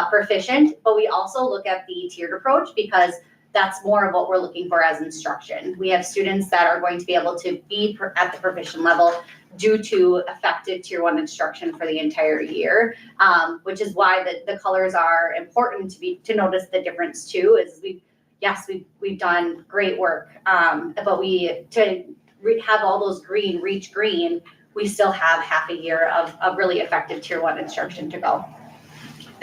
proficient. But we also look at the tiered approach because that's more of what we're looking for as instruction. We have students that are going to be able to be at the proficient level due to effective tier 1 instruction for the entire year, which is why the colors are important to notice the difference too. Is we've done great work, but to have all those green reach green, we still have half a year of really effective tier 1 instruction to go.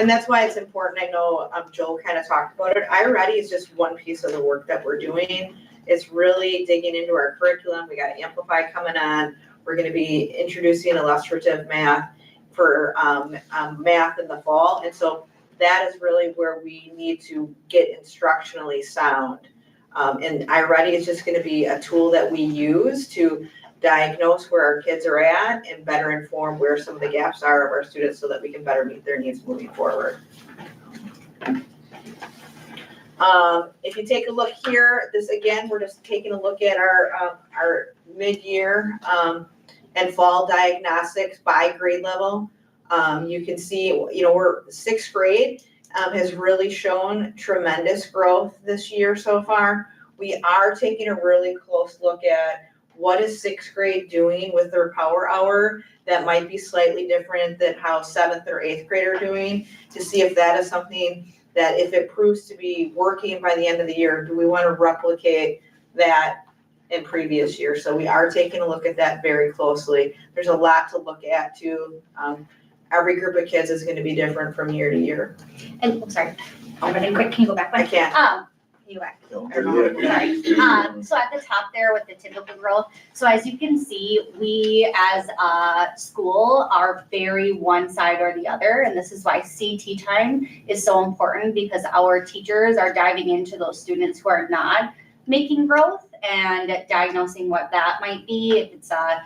And that's why it's important. I know Joel kind of talked about it. iReady is just one piece of the work that we're doing. It's really digging into our curriculum. We got Amplify coming on. We're going to be introducing illustrative math for math in the fall. And so that is really where we need to get instructionally sound. And iReady is just going to be a tool that we use to diagnose where our kids are at and better inform where some of the gaps are of our students so that we can better meet their needs moving forward. If you take a look here, this again, we're just taking a look at our mid-year and fall diagnostics by grade level. You can see, we're 6th grade has really shown tremendous growth this year so far. We are taking a really close look at what is 6th grade doing with their power hour that might be slightly different than how 7th or 8th grade are doing, to see if that is something that, if it proves to be working by the end of the year, do we want to replicate that in previous years? So we are taking a look at that very closely. There's a lot to look at too. Every group of kids is going to be different from year to year. And sorry, I'll run in quick. Can you go back? I can't. Can you go back? Sorry. So at the top there with the typical growth. So as you can see, we as a school are very one side or the other. And this is why CT time is so important, because our teachers are diving into those students who are not making growth and diagnosing what that might be. If it's a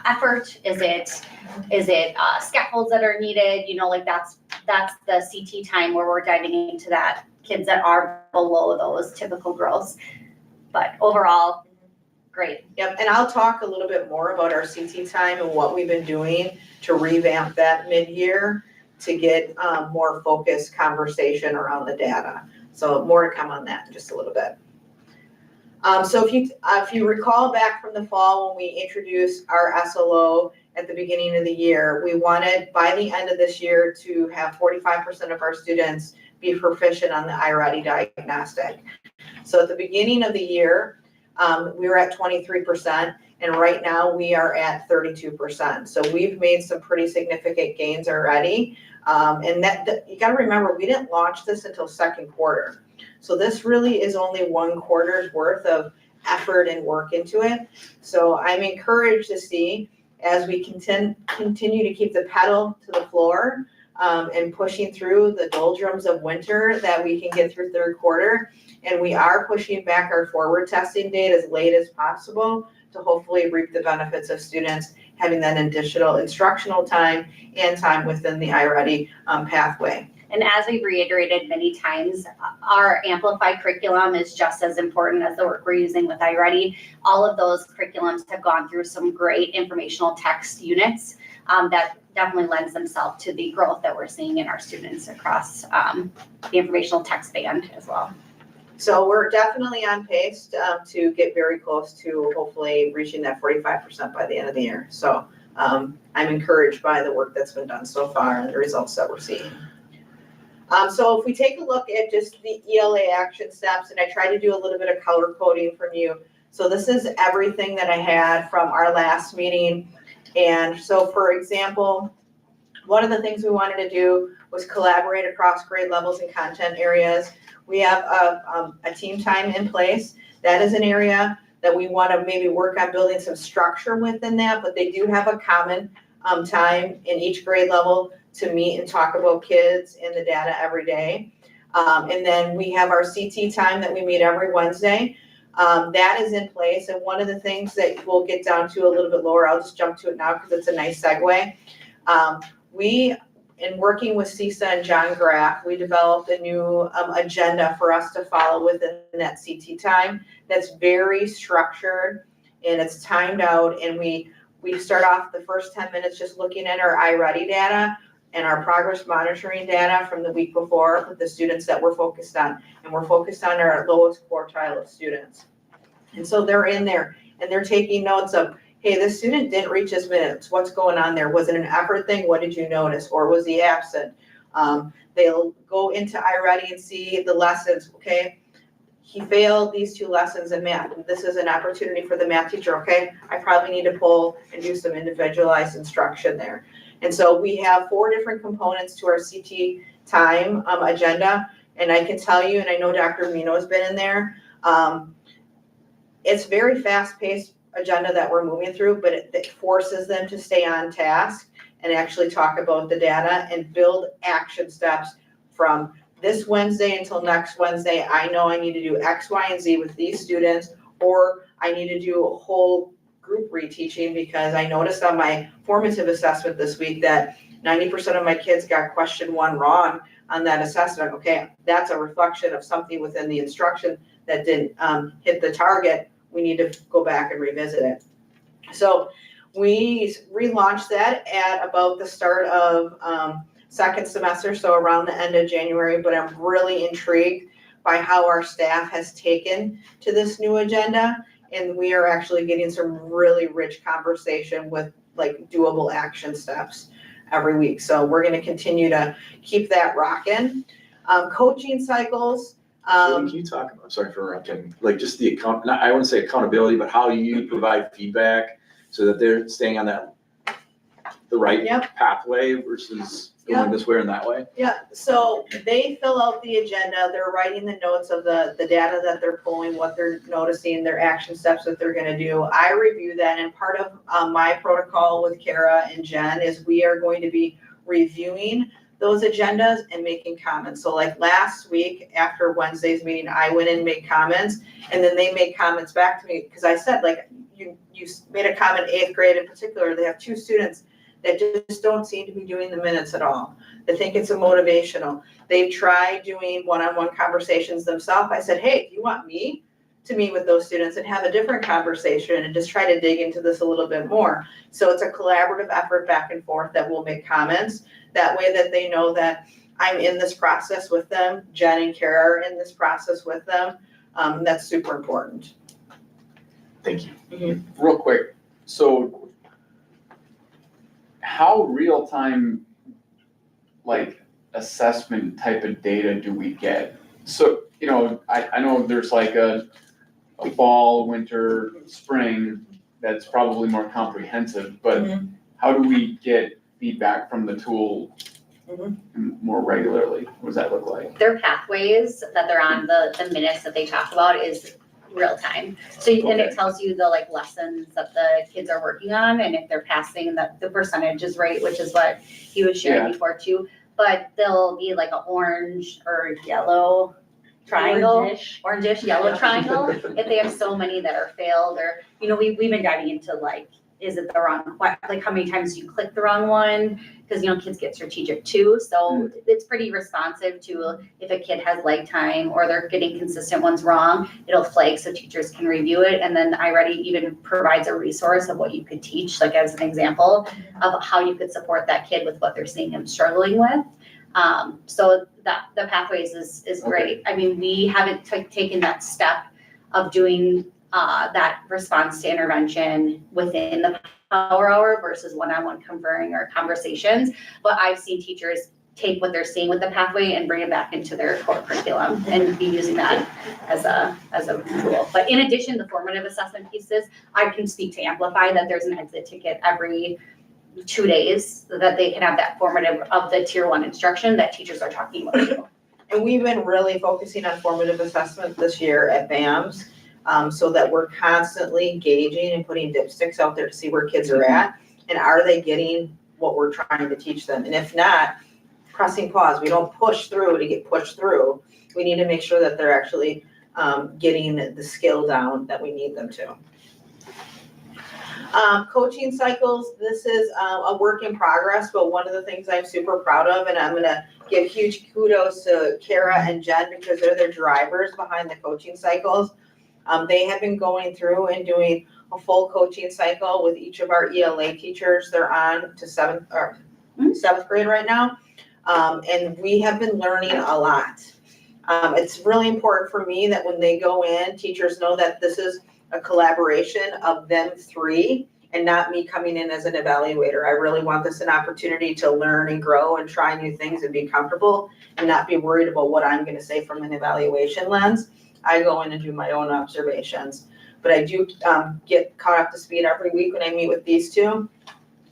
effort, is it scaffolds that are needed? That's the CT time where we're diving into that, kids that are below those typical growths. But overall, Great. Yep, and I'll talk a little bit more about our CT time and what we've been doing to revamp that mid-year to get more focused conversation around the data. So more to come on that in just a little bit. So if you recall back from the fall when we introduced our SLO at the beginning of the year, we wanted by the end of this year to have 45% of our students be proficient on the iReady diagnostic. So at the beginning of the year, we were at 23%, and right now we are at 32%. So we've made some pretty significant gains already. And that you gotta remember, we didn't launch this until second quarter. So this really is only 1 quarter's worth of effort and work into it. So I'm encouraged to see as we continue to keep the pedal to the floor and pushing through the doldrums of winter that we can get through third quarter. And we are pushing back our forward testing date as late as possible to hopefully reap the benefits of students having that additional instructional time and time within the iReady pathway. And as we've reiterated many times, our amplified curriculum is just as important as the work we're using with iReady. All of those curriculums have gone through some great informational text units that definitely lends themselves to the growth that we're seeing in our students across the informational text band as well. So we're definitely on pace to get very close to hopefully reaching that 45% by the end of the year. So I'm encouraged by the work that's been done so far and the results that we're seeing. So if we take a look at just the ELA action steps, and I try to do a little bit of color coding from you. So this is everything that I had from our last meeting. And so for example, one of the things we wanted to do was collaborate across grade levels and content areas. We have a team time in place. That is an area that we want to maybe work on building some structure within that, but they do have a common time in each grade level to meet and talk about kids and the data every day. And then we have our CT time that we meet every Wednesday. That is in place. And one of the things that we'll get down to a little bit lower, I'll just jump to it now because it's a nice segue. In working with CISA and John Graff, we developed a new agenda for us to follow within that CT time that's very structured and it's timed out. And we start off the first 10 minutes just looking at our iReady data and our progress monitoring data from the week before with the students that we're focused on. And we're focused on our lowest quartile of students. And so they're in there and they're taking notes of, hey, this student didn't reach his minutes. What's going on there? Was it an effort thing? What did you notice? Or was he absent? They'll go into iReady and see the lessons, okay? He failed these 2 lessons in math. This is an opportunity for the math teacher, okay? I probably need to pull and do some individualized instruction there. And so we have 4 different components to our CT time agenda. And I can tell you, and I know Dr. Mino has been in there, it's very fast-paced agenda that we're moving through, but it forces them to stay on task and actually talk about the data and build action steps from this Wednesday until next Wednesday. I know I need to do X, Y, and Z with these students, or I need to do a whole group reteaching because I noticed on my formative assessment this week that 90% of my kids got question 1 wrong on that assessment. Okay, that's a reflection of something within the instruction that didn't hit the target. We need to go back and revisit it. So we relaunched that at about the start of second semester, so around the end of January, but I'm really intrigued by how our staff has taken to this new agenda. And we are actually getting some really rich conversation with like doable action steps every week. So we're going to continue to keep that rocking. Coaching cycles. Can you talk about, sorry for interrupting, like just the I wouldn't say accountability, but how you provide feedback so that they're staying on the right pathway versus going this way and that way? Yeah, so they fill out the agenda, they're writing the notes of the data that they're pulling, what they're noticing, their action steps that they're gonna do. I review that, and part of my protocol with Kara and Jen is we are going to be reviewing those agendas and making comments. So like last week after Wednesday's meeting, I went in and made comments, and then they made comments back to me because I said, like, you made a comment, 8th grade in particular, they have 2 students that just don't seem to be doing the minutes at all. They think it's a motivational. They've tried doing one-on-one conversations themselves. I said, hey, if you want me to meet with those students and have a different conversation and just try to dig into this a little bit more. So it's a collaborative effort back and forth that will make comments. That way that they know that I'm in this process with them. Jen and Kara are in this process with them. That's super important. Thank you. Real quick, so how real-time, like, assessment type of data do we get? So, you know, I know there's like a fall, winter, spring, that's probably more comprehensive, but how do we get feedback from the tool more regularly? What does that look like? Their pathways that they're on, the minutes that they talk about is real time. So, and it tells you the like lessons that the kids are working on, and if they're passing, that the percentage is right, which is what he was sharing before too. But there'll be like an orange or yellow triangle, orangish yellow triangle, if they have so many that are failed, or, you know, we've been diving into like, is it the wrong, like how many times do you click the wrong one? Because, you know, kids get strategic too. So it's pretty responsive to if a kid has lag time or they're getting consistent ones wrong, it'll flag so teachers can review it. And then iReady even provides a resource of what you could teach, like as an example of how you could support that kid with what they're seeing and struggling with. So that the pathways is great. I mean, we haven't taken that step of doing that response to intervention within the power hour versus one-on-one conferring or conversations. But I've seen teachers take what they're seeing with the pathway and bring it back into their core curriculum and be using that as a tool. But in addition, the formative assessment pieces, I can speak to Amplify that there's an exit ticket every 2 days so that they can have that formative of the tier 1 instruction that teachers are talking about too. And we've been really focusing on formative assessment this year at BAMS, so that we're constantly gauging and putting dipsticks out there to see where kids are at and are they getting what we're trying to teach them. And if not, pressing pause. We don't push through to get pushed through. We need to make sure that they're actually getting the skill down that we need them to. Coaching cycles, this is a work in progress, but one of the things I'm super proud of, and I'm gonna give huge kudos to Kara and Jen because they're the drivers behind the coaching cycles. They have been going through and doing a full coaching cycle with each of our ELA teachers. They're on to seventh grade right now. And we have been learning a lot. It's really important for me that when they go in, teachers know that this is a collaboration of them three and not me coming in as an evaluator. I really want this an opportunity to learn and grow and try new things and be comfortable and not be worried about what I'm gonna say from an evaluation lens. I go in and do my own observations. But I do get caught up to speed every week when I meet with these two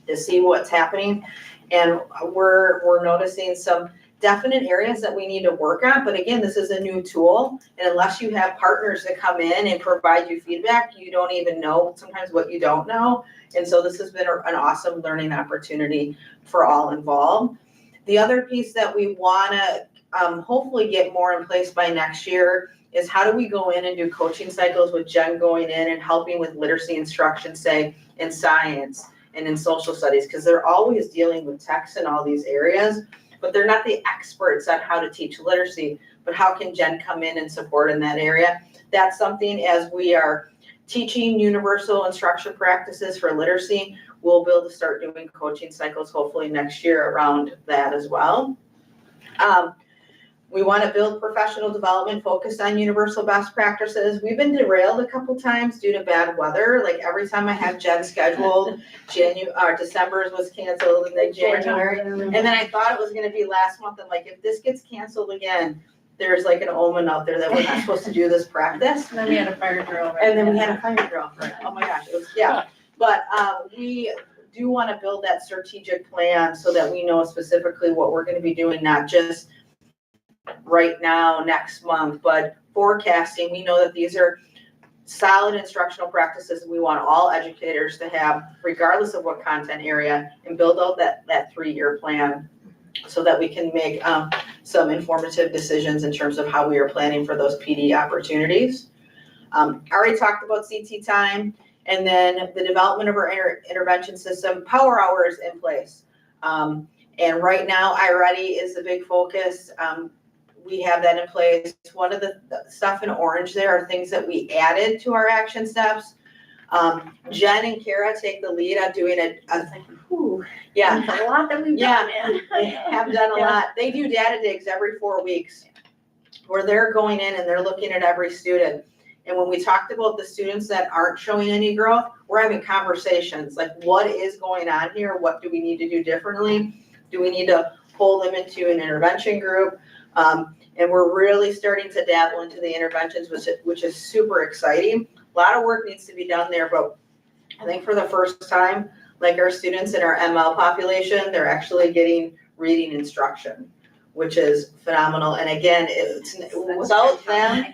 to see what's happening. And we're noticing some definite areas that we need to work on. But again, this is a new tool. And unless you have partners that come in and provide you feedback, you don't even know sometimes what you don't know. And so this has been an awesome learning opportunity for all involved. The other piece that we wanna hopefully get more in place by next year is how do we go in and do coaching cycles with Jen going in and helping with literacy instruction, say in science and in social studies, because they're always dealing with text in all these areas, but they're not the experts on how to teach literacy, but how can Jen come in and support in that area? That's something as we are teaching universal instruction practices for literacy, we'll be able to start doing coaching cycles hopefully next year around that as well. We want to build professional development focused on universal best practices. We've been derailed a couple times due to bad weather. Like every time I have Jen scheduled, December's was canceled and then January. And then I thought it was going to be last month. I'm like, if this gets canceled again, there's like an omen out there that we're not supposed to do this practice. And then we had a fire drill. And then we had a fire drill. Oh my gosh, it was, yeah. But we do want to build that strategic plan so that we know specifically what we're going to be doing, not just right now, next month, but forecasting. We know that these are solid instructional practices we want all educators to have, regardless of what content area, and build out that 3-year plan so that we can make some informative decisions in terms of how we are planning for those PD opportunities. I already talked about CT time, and then the development of our intervention system. Power Hour is in place. And right now, iReady is the big focus. we have that in place. One of the stuff in orange there are things that we added to our action steps. Jen and Kara take the lead on doing yeah. There's a lot that we've Yeah, done. they have done a lot. They do data digs every 4 weeks where they're going in and they're looking at every student. And when we talked about the students that aren't showing any growth, we're having conversations like, what is going on here? What do we need to do differently? Do we need to pull them into an intervention group? And we're really starting to dabble into the interventions, which is super exciting. A lot of work needs to be done there, but I think for the first time, like our students in our ML population, they're actually getting reading instruction, which is phenomenal. And again, it's without them,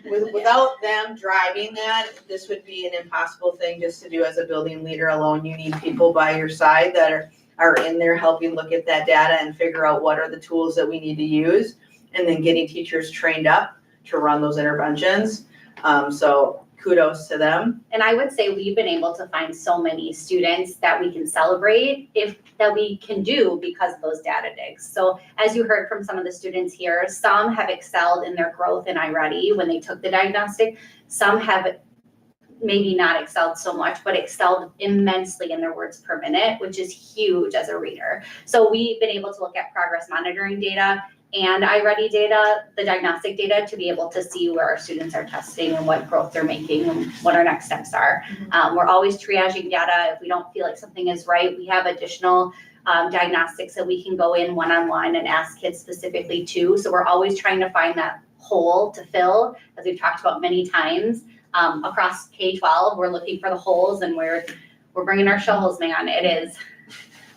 without them driving that, this would be an impossible thing just to do as a building leader alone. You need people by your side that are in there helping look at that data and figure out what are the tools that we need to use, and then getting teachers trained up to run those interventions. So kudos to them. And I would say we've been able to find so many students that we can celebrate that we can do because of those data digs. So as you heard from some of the students here, some have excelled in their growth in iReady when they took the diagnostic. Some have maybe not excelled so much, but excelled immensely in their words per minute, which is huge as a reader. So we've been able to look at progress monitoring data and iReady data, the diagnostic data, to be able to see where our students are testing and what growth they're making and what our next steps are. We're always triaging data. If we don't feel like something is right, we have additional diagnostics that we can go in one-on-one and ask kids specifically too. So we're always trying to find that hole to fill, as we've talked about many times. Across K-12, we're looking for the holes, and we're bringing our shovels, man. It is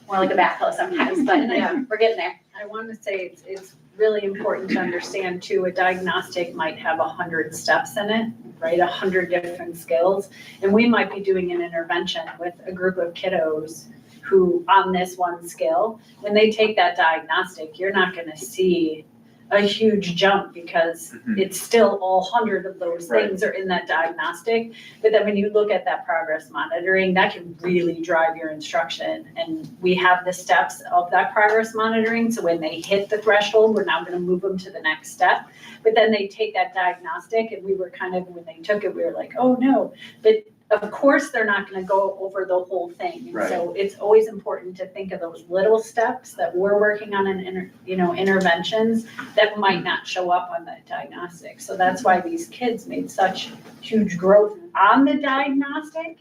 more like a backhoe sometimes, but Yeah. we're getting there. I want to say it's really important to understand too, a diagnostic might have 100 steps in it, right? 100 different skills. And we might be doing an intervention with a group of kiddos who on this one skill, when they take that diagnostic, you're not going to see a huge jump because it's still all 100 of those things are in that diagnostic. But then when you look at that progress monitoring, that can really drive your instruction. And we have the steps of that progress monitoring. So when they hit the threshold, we're now going to move them to the next step. But then they take that diagnostic, and we were kind of, when they took it, we were like, oh no. But of course, they're not going to go over the whole thing. And so it's always important to think of those little steps that we're working on in interventions that might not show up on the diagnostic. So that's why these kids made such huge growth on the diagnostic.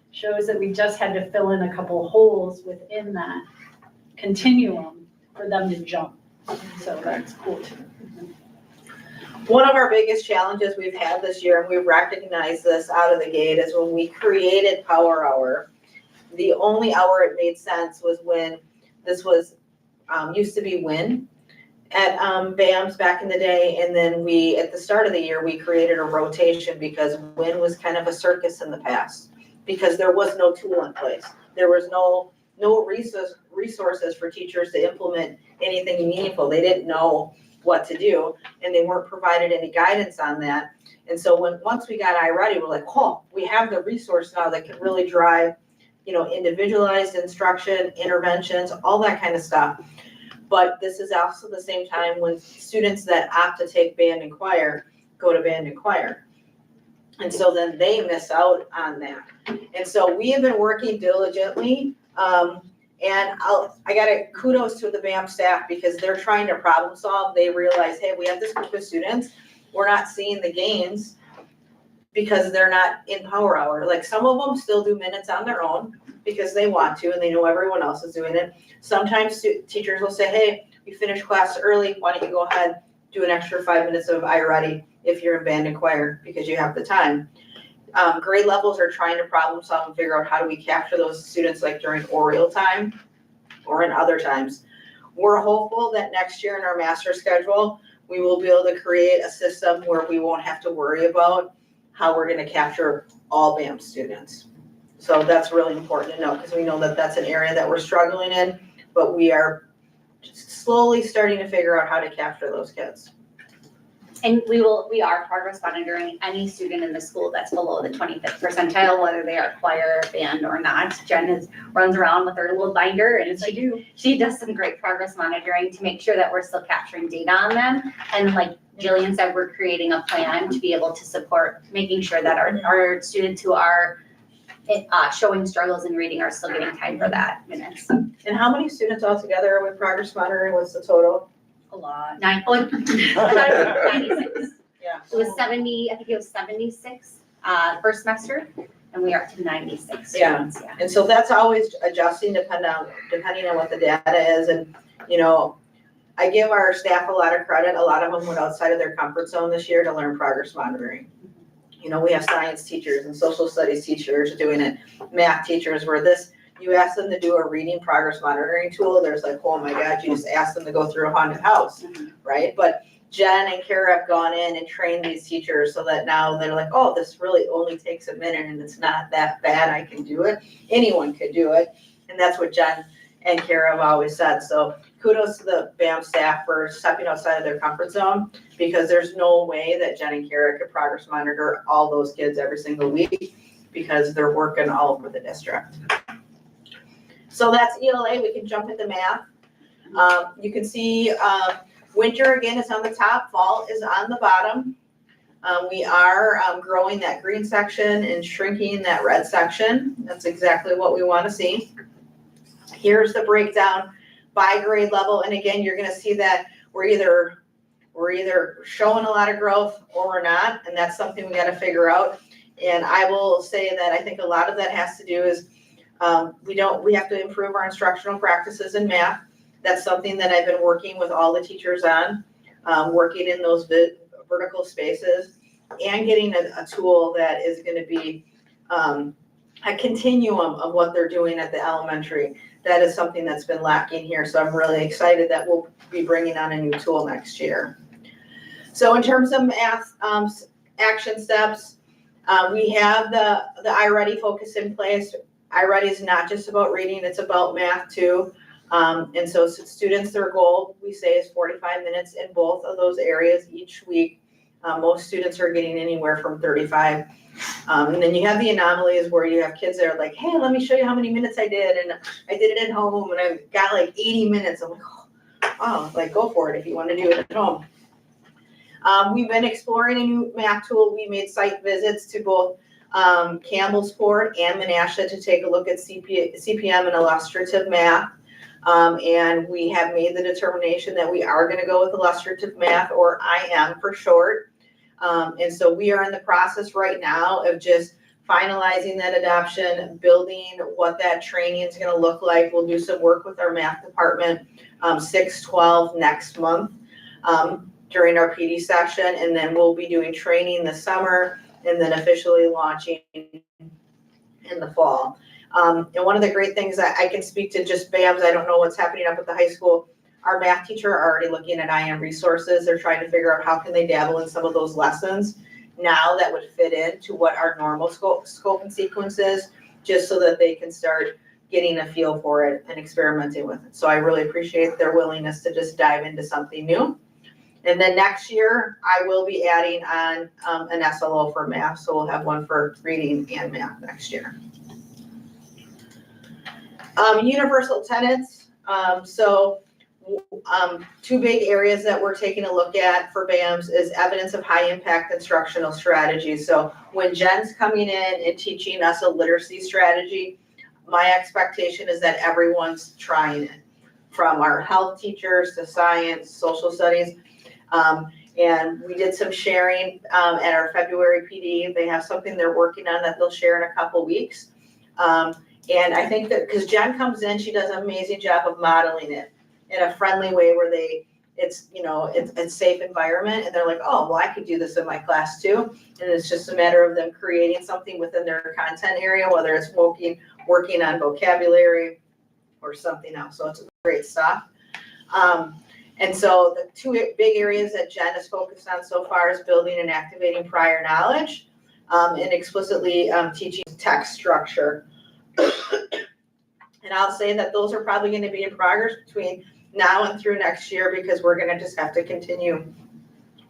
Shows that we just had to fill in a couple holes within that continuum for them to jump. So that's cool too. One of our biggest challenges we've had this year, and we've recognized this out of the gate, is when we created Power Hour, the only hour it made sense was when this was, used to be WIN at BAMS back in the day. And then at the start of the year, we created a rotation because WIN was kind of a circus in the past because there was no tool in place. There was no resources for teachers to implement anything meaningful. They didn't know what to do, and they weren't provided any guidance on that. And so once we got iReady, we're like, oh, we have the resource now that can really drive, individualized instruction, interventions, all that kind of stuff. But this is also the same time when students that opt to take band and choir go to band and choir. And so then they miss out on that. And so we have been working diligently. And I gotta kudos to the BAM staff because they're trying to problem solve. They realize, hey, we have this group of students. We're not seeing the gains because they're not in Power Hour. Like some of them still do minutes on their own because they want to and they know everyone else is doing it. Sometimes teachers will say, hey, we finished class early. Why don't you go ahead, do an extra 5 minutes of iReady if you're in band and choir because you have the time. Grade levels are trying to problem solve and figure out how do we capture those students like during Oriole time or in other times. We're hopeful that next year in our master schedule, we will be able to create a system where we won't have to worry about how we're going to capture all BAM students. So that's really important to know because we know that that's an area that we're struggling in, but we are slowly starting to figure out how to capture those kids. And we are progress monitoring any student in the school that's below the 25th percentile, whether they are choir, band, or not. Jen runs around with her little binder and she does some great progress monitoring to make sure that we're still capturing data on them. And like Jillian said, we're creating a plan to be able to support making sure that our students who are showing struggles in reading are still getting time for that minutes. And how many students altogether are with progress monitoring? What's the total? A lot. I thought it was 96. Yeah. It was 70, I think it was 76 first semester, and we are up to 96 Yeah. students, yeah. And so that's always adjusting depending on what the data is. And, you know, I give our staff a lot of credit. A lot of them went outside of their comfort zone this year to learn progress monitoring. You know, we have science teachers and social studies teachers doing it, math teachers where you ask them to do a reading progress monitoring tool, there's like, oh my God, you just asked them to go through a haunted house, right? But Jen and Kara have gone in and trained these teachers so that now they're like, oh, this really only takes a minute and it's not that bad, I can do it. Anyone could do it. And that's what Jen and Kara have always said. So kudos to the BAM staff for stepping outside of their comfort zone, because there's no way that Jen and Kara could progress monitor all those kids every single week because they're working all over the district. So that's ELA. We can jump into math. You can see winter again is on the top, fall is on the bottom. We are growing that green section and shrinking that red section. That's exactly what we want to see. Here's the breakdown by grade level. And again, you're going to see that we're either showing a lot of growth or we're not. And that's something we got to figure out. And I will say that I think a lot of that has to do is we have to improve our instructional practices in math. That's something that I've been working with all the teachers on, working in those vertical spaces and getting a tool that is going to be a continuum of what they're doing at the elementary. That is something that's been lacking here. So I'm really excited that we'll be bringing on a new tool next year. So in terms of math action steps, we have the iReady focus in place. iReady is not just about reading, it's about math too. And so students, their goal, we say, is 45 minutes in both of those areas each week. Most students are getting anywhere from 35. And then you have the anomalies where you have kids that are like, hey, let me show you how many minutes I did. And I did it at home and I got like 80 minutes. I'm like, oh, like go for it if you want to do it at home. We've been exploring a new math tool. We made site visits to both Campbellsport and Menasha to take a look at CPM and illustrative math. And we have made the determination that we are going to go with illustrative math, or IM for short. And so we are in the process right now of just finalizing that adoption, building what that training is going to look like. We'll do some work with our math department 6/12 next month during our PD session, and then we'll be doing training this summer and then officially launching in the fall. And one of the great things that I can speak to just BAMS, I don't know what's happening up at the high school. Our math teacher are already looking at IM resources. They're trying to figure out how can they dabble in some of those lessons now that would fit into what our normal scope and sequence is, just so that they can start getting a feel for it and experimenting with it. So I really appreciate their willingness to just dive into something new. And then next year, I will be adding on an SLO for math. So we'll have one for reading and math next year. Universal tenets. Two big areas that we're taking a look at for BAMS is evidence of high impact instructional strategies. So when Jen's coming in and teaching us a literacy strategy, my expectation is that everyone's trying it, from our health teachers to science, social studies. And we did some sharing at our February PD. They have something they're working on that they'll share in a couple weeks. And I think that because Jen comes in, she does an amazing job of modeling it in a friendly way where it's a safe environment, and they're like, oh, well, I could do this in my class too. And it's just a matter of them creating something within their content area, whether it's working on vocabulary or something else. So it's great stuff. And so the two big areas that Jen has focused on so far is building and activating prior knowledge, and explicitly teaching text structure. And I'll say that those are probably going to be in progress between now and through next year, because we're going to just have to continue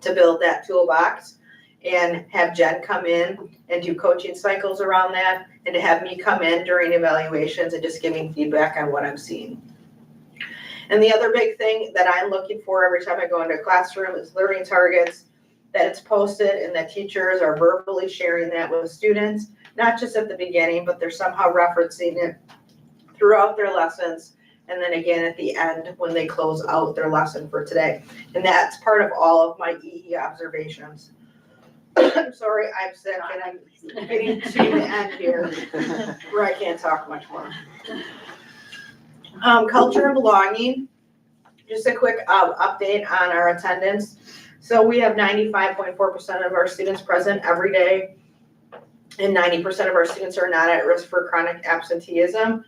to build that toolbox and have Jen come in and do coaching cycles around that, and to have me come in during evaluations and just giving feedback on what I'm seeing. And the other big thing that I'm looking for every time I go into a classroom is learning targets, that it's posted and that teachers are verbally sharing that with students, not just at the beginning, but they're somehow referencing it throughout their lessons, and then again at the end when they close out their lesson for today. And that's part of all of my EE observations. I'm sorry, I'm sick and I'm getting to the end here where I can't talk much more. Culture and belonging, just a quick update on our attendance. So we have 95.4% of our students present every day, and 90% of our students are not at risk for chronic absenteeism.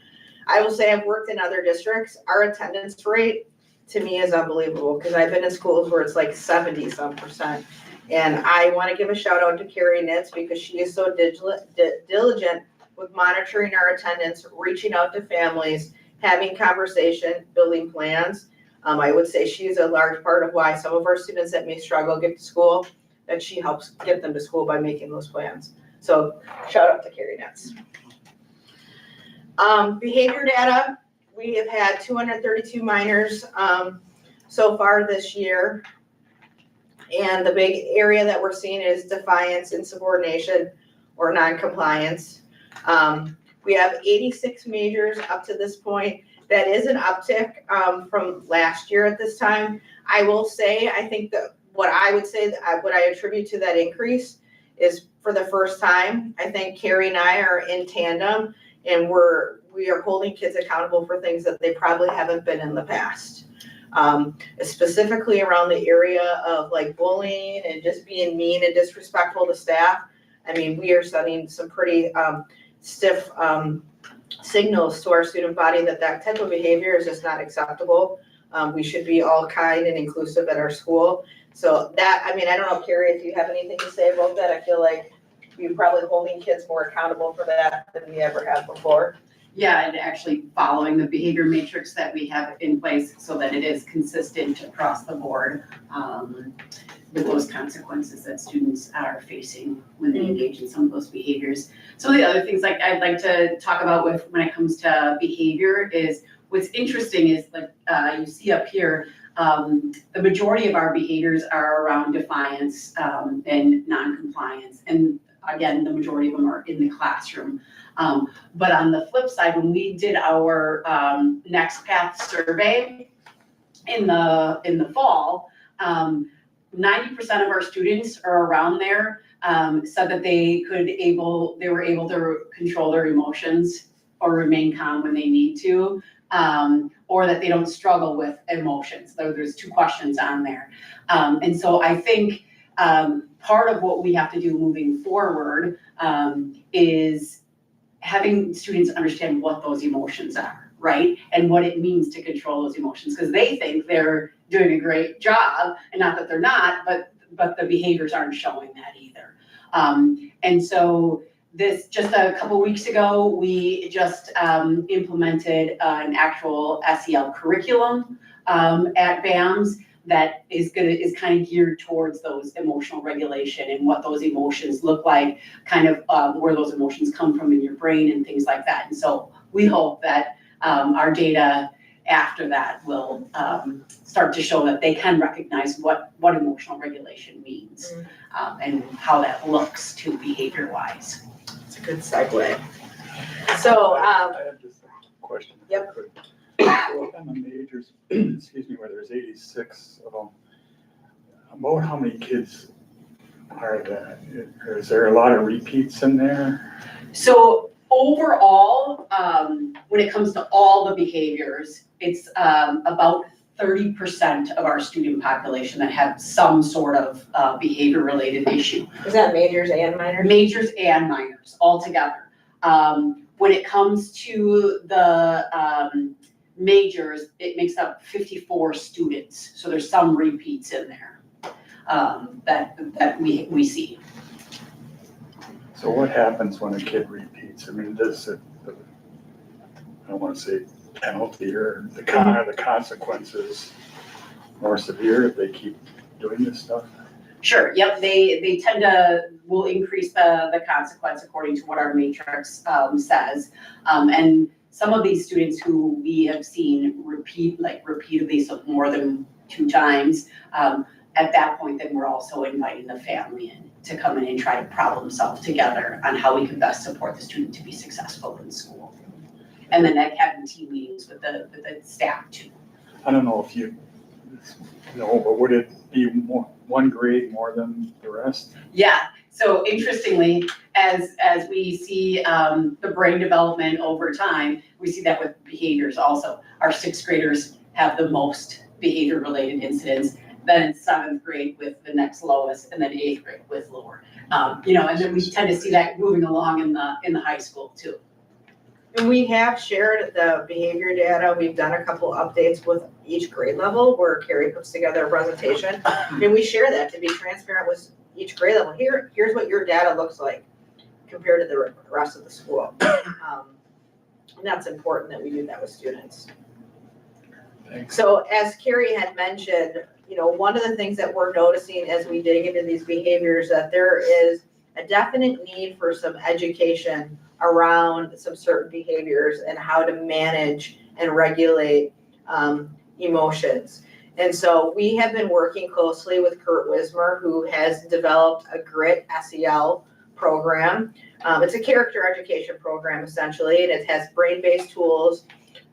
I will say I've worked in other districts. Our attendance rate to me is unbelievable, because I've been in schools where it's like 70-some%. And I want to give a shout out to Carrie Nitz, because she is so diligent with monitoring our attendance, reaching out to families, having conversation, building plans. I would say she is a large part of why some of our students that may struggle get to school, that she helps get them to school by making those plans. So shout out to Carrie Nitz. Behavior data, we have had 232 minors so far this year. And the big area that we're seeing is defiance, insubordination, or non-compliance. We have 86 majors up to this point. That is an uptick from last year at this time. I will say, I think that what I attribute to that increase is, for the first time, I think Carrie and I are in tandem, and we are holding kids accountable for things that they probably haven't been in the past. Specifically around the area of like bullying and just being mean and disrespectful to staff. I mean, we are sending some pretty stiff signals to our student body that type of behavior is just not acceptable. We should be all kind and inclusive at our school. So that, I mean, I don't know, Carrie, if you have anything to say about that. I feel like we're probably holding kids more accountable for that than we ever have before. Yeah, and actually following the behavior matrix that we have in place so that it is consistent across the board with those consequences that students are facing when they engage in some of those behaviors. Some of the other things like I'd like to talk about when it comes to behavior is, what's interesting is, like you see up here, the majority of our behaviors are around defiance and non-compliance. And again, the majority of them are in the classroom. But on the flip side, when we did our Next Path survey in the fall, 90% of our students are around there said that they were able to control their emotions or remain calm when they need to, or that they don't struggle with emotions. There's 2 questions on there. And so I think part of what we have to do moving forward is having students understand what those emotions are, right? And what it means to control those emotions, because they think they're doing a great job, and not that they're not, but the behaviors aren't showing that either. And so just a couple weeks ago, we just implemented an actual SEL curriculum at BAMS that is kind of geared towards those emotional regulation and what those emotions look like, kind of where those emotions come from in your brain and things like that. And so we hope that our data after that will start to show that they can recognize what emotional regulation means and how that looks to behavior-wise. It's a good segue. So, I have just a question. Yep. So on the majors, excuse me, where there's 86 of them, about how many kids are that? Is there a lot of repeats in there? So overall, when it comes to all the behaviors, it's about 30% of our student population that have some sort of behavior-related issue. Is that majors and minors? Majors and minors all together. When it comes to the majors, it makes up 54 students. So there's some repeats in there that we see. So what happens when a kid repeats? I mean, does it, I don't want to say penalty, or the consequences more severe if they keep doing this stuff? Sure, yep, they tend to, will increase the consequence according to what our matrix, says. And some of these students who we have seen repeatedly, so more than 2 times, at that point, then we're also inviting the family in to come in and try to problem solve together on how we can best support the student to be successful in school. And then having team meetings with the staff too. I don't know if you know, but would it be one grade more than the rest? Yeah, so interestingly, as we see the brain development over time, we see that with behaviors also. Our 6th graders have the most behavior-related incidents, then 7th grade with the next lowest, and then 8th grade with lower. And then we tend to see that moving along in the high school too. And we have shared the behavior data. We've done a couple updates with each grade level where Carrie puts together a presentation. And we share that to be transparent with each grade level. Here's what your data looks like compared to the rest of the school. And that's important that we do that with students. Thanks. So as Carrie had mentioned, one of the things that we're noticing as we dig into these behaviors, that there is a definite need for some education around some certain behaviors and how to manage and regulate emotions. And so we have been working closely with Kurt Wismer, who has developed a GRIT SEL program. It's a character education program essentially, and it has brain-based tools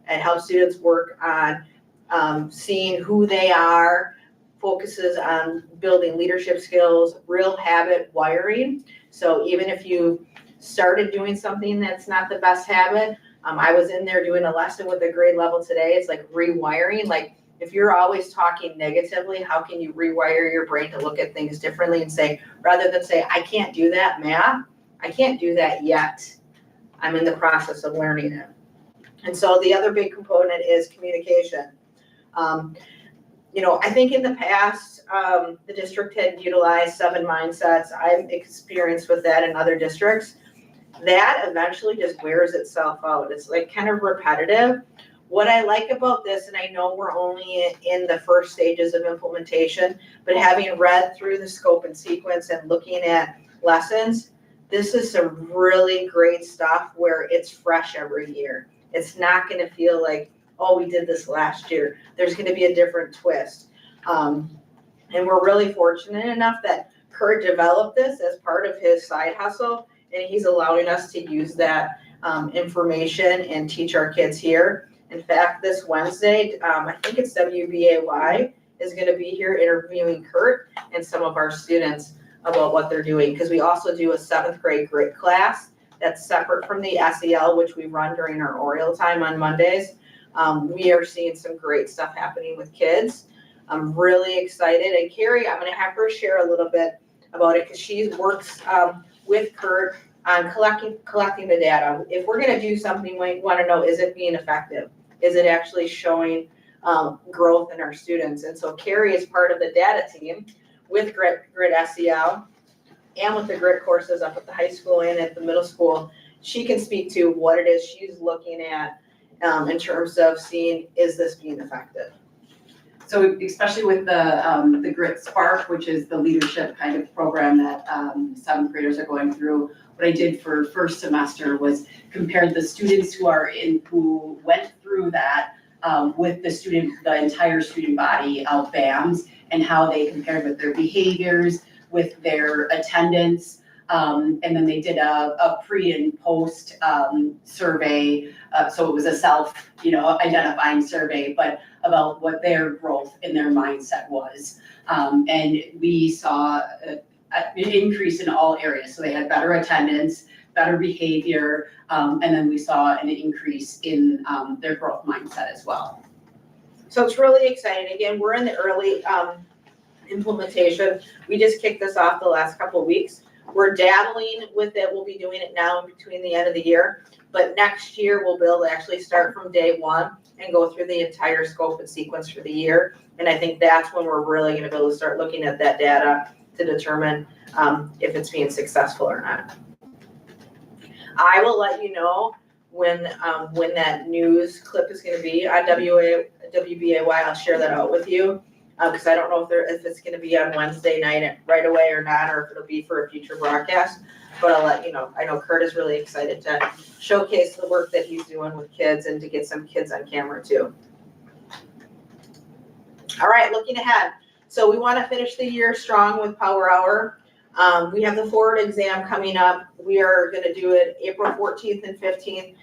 and helps students work on seeing who they are, focuses on building leadership skills, real habit wiring. So even if you started doing something that's not the best habit, I was in there doing a lesson with the grade level today. It's like rewiring. Like if you're always talking negatively, how can you rewire your brain to look at things differently and say, rather than say, I can't do that math, I can't do that yet. I'm in the process of learning it. And so the other big component is communication. I think in the past, the district had utilized 7 mindsets. I've experienced with that in other districts. That eventually just wears itself out. It's like kind of repetitive. What I like about this, and I know we're only in the first stages of implementation, but having read through the scope and sequence and looking at lessons, this is some really great stuff where it's fresh every year. It's not going to feel like, oh, we did this last year. There's going to be a different twist. And we're really fortunate enough that Kurt developed this as part of his side hustle, and he's allowing us to use that information and teach our kids here. In fact, this Wednesday, I think it's WBAY is going to be here interviewing Kurt and some of our students about what they're doing, because we also do a 7th grade grit class that's separate from the SEL, which we run during our Oriole time on Mondays. We are seeing some great stuff happening with kids. I'm really excited. And Carrie, I'm going to have her share a little bit about it because she works with Kurt on collecting the data. If we're going to do something, we want to know, is it being effective? Is it actually showing growth in our students? And so Carrie is part of the data team with Grit SEL and with the Grit courses up at the high school and at the middle school. She can speak to what it is she's looking at in terms of seeing, is this being effective? So especially with the Grit Spark, which is the leadership kind of program that 7th graders are going through, what I did for first semester was compared the students who went through that with the entire student body of BAMs and how they compared with their behaviors, with their attendance. And then they did a pre and post survey. So it was a self-identifying survey, but about what their growth in their mindset was. And we saw an increase in all areas. So they had better attendance, better behavior, and then we saw an increase in their growth mindset as well. So it's really exciting. Again, we're in the early implementation. We just kicked this off the last couple of weeks. We're dabbling with it. We'll be doing it now in between the end of the year. But next year, we'll be able to actually start from day one and go through the entire scope and sequence for the year. And I think that's when we're really going to be able to start looking at that data to determine if it's being successful or not. I will let you know when that news clip is going to be on WBAY. I'll share that out with you. because I don't know if it's gonna be on Wednesday night right away or not, or if it'll be for a future broadcast. But I'll let you know. I know Kurt is really excited to showcase the work that he's doing with kids and to get some kids on camera too. All right, looking ahead. So we want to finish the year strong with Power Hour. We have the forward exam coming up. We are going to do it April 14th and 15th.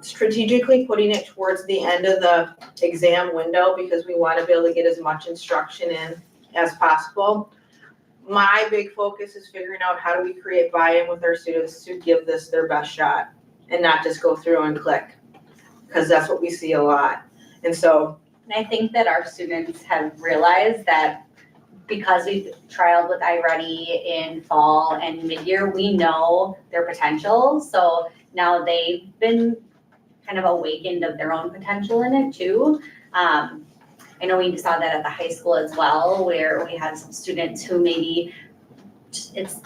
Strategically putting it towards the end of the exam window because we want to be able to get as much instruction in as possible. My big focus is figuring out how do we create buy-in with our students to give this their best shot and not just go through and click, because that's what we see a lot. And so And I think that our students have realized that because we've trialed with iReady in fall and mid-year, we know their potential. So now they've been kind of awakened of their own potential in it too. I know we saw that at the high school as well, where we had some students who maybe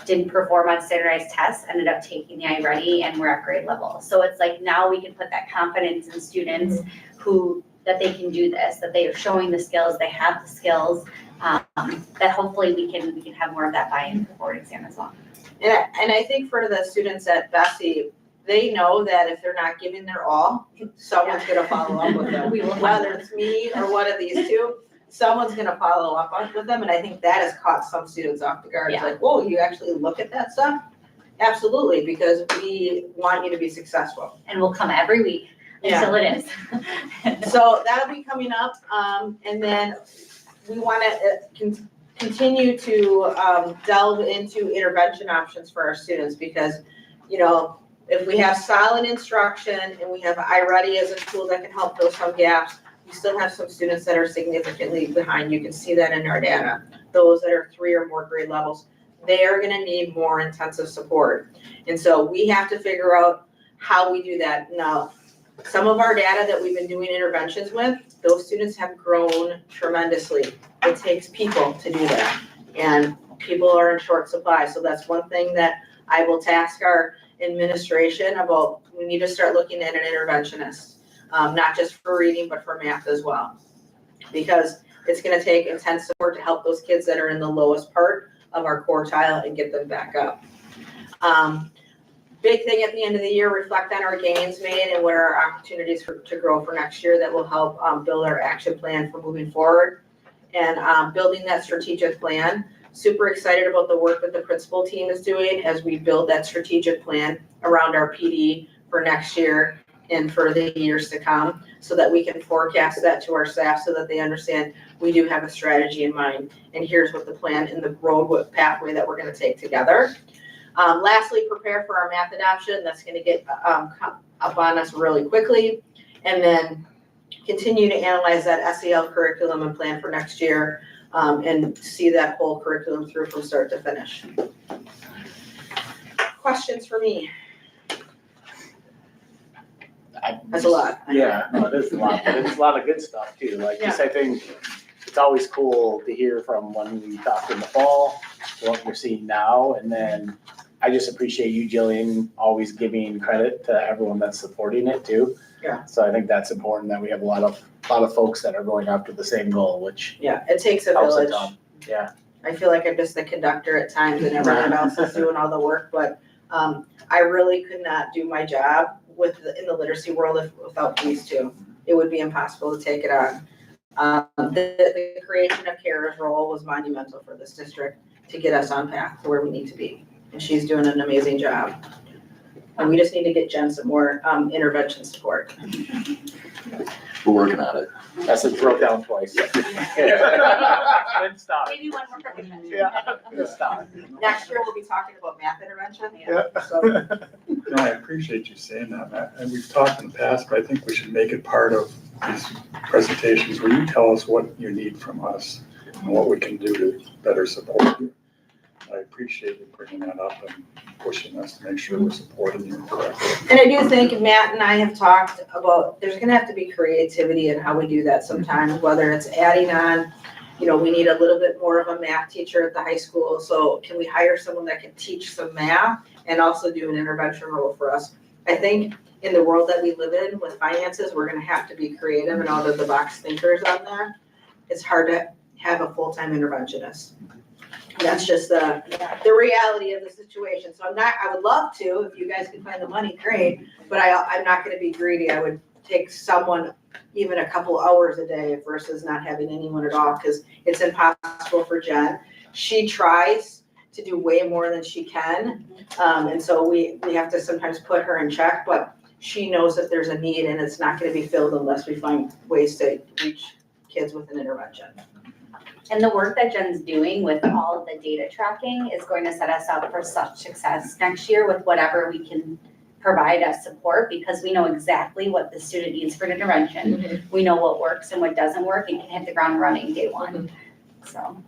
didn't perform on standardized tests, ended up taking the iReady and were at grade level. So it's like now we can put that confidence in students that they can do this, that they are showing the skills, they have the skills, that hopefully we can have more of that buy-in for board exam as well. And I think for the students at Bessie, they know that if they're not giving their all, someone's gonna follow up with them. Whether it's me or one of these two, someone's gonna follow up with them, and I think that has caught some students off the guard. It's like, whoa, you actually look at that stuff? Absolutely, because we want you to be successful. And we'll come every week until it is. So that'll be coming up, and then we wanna continue to delve into intervention options for our students because, you know, if we have solid instruction and we have iReady as a tool that can help fill some gaps, we still have some students that are significantly behind. You can see that in our data. Those that are 3 or more grade levels, they are gonna need more intensive support. And so we have to figure out how we do that. Now, some of our data that we've been doing interventions with, those students have grown tremendously. It takes people to do that. And people are in short supply. So that's one thing that I will task our administration about. We need to start looking at an interventionist, not just for reading, but for math as well. Because it's gonna take intense support to help those kids that are in the lowest part of our quartile and get them back up. Big thing at the end of the year, reflect on our gains made and what are our opportunities to grow for next year that will help build our action plan for moving forward. And building that strategic plan. Super excited about the work that the principal team is doing as we build that strategic plan around our PD for next year and for the years to come, so that we can forecast that to our staff so that they understand we do have a strategy in mind. And here's what the plan and the road pathway that we're gonna take together. Lastly, prepare for our math adoption. That's gonna get up on us really quickly. And then continue to analyze that SEL curriculum and plan for next year, and see that whole curriculum through from start to finish. Questions for me? That's a lot. Yeah, no, it is a lot, but it's a lot of good stuff too. Like this, I think it's always cool to hear from when we talked in the fall, to what we're seeing now, and then I just appreciate you, Jillian, always giving credit to everyone that's supporting it too. Yeah. So I think that's important that we have a lot of folks that are going after the same goal, which Yeah, it takes a helps a village. ton. Yeah. I feel like I'm just the conductor at times and everyone else is doing all the work, but I really could not do my job in the literacy world without these two. It would be impossible to take it on. The creation of Kara's role was monumental for this district to get us on path to where we need to be. And she's doing an amazing job. And we just need to get Jen some more intervention support. We're working on it. That's it, broke down twice. Good start. Maybe one more quick. Yeah, good start. Next year, we'll be talking about math intervention. So, No, I appreciate you saying that, Matt. And we've talked in the past, but I think we should make it part of these presentations where you tell us what you need from us and what we can do to better support you. I appreciate you bringing that up and pushing us to make sure we're supporting you correctly. and I do think Matt and I have talked about, there's gonna have to be creativity in how we do that sometimes, whether it's adding on, we need a little bit more of a math teacher at the high school, so can we hire someone that can teach some math and also do an intervention role for us? I think in the world that we live in with finances, we're gonna have to be creative and out of the box thinkers on there. It's hard to have a full-time interventionist. That's just the reality of the situation. So I would love to, if you guys can find the money, great, but I'm not gonna be greedy. I would take someone even a couple hours a day versus not having anyone at all, because it's impossible for Jen. She tries to do way more than she can. And so we have to sometimes put her in check, but she knows that there's a need and it's not gonna be filled unless we find ways to reach kids with an intervention. And the work that Jen's doing with all of the data tracking is going to set us up for such success next year with whatever we can provide as support, because we know exactly what the student needs for an intervention. We know what works and what doesn't work and can hit the ground running day one, so.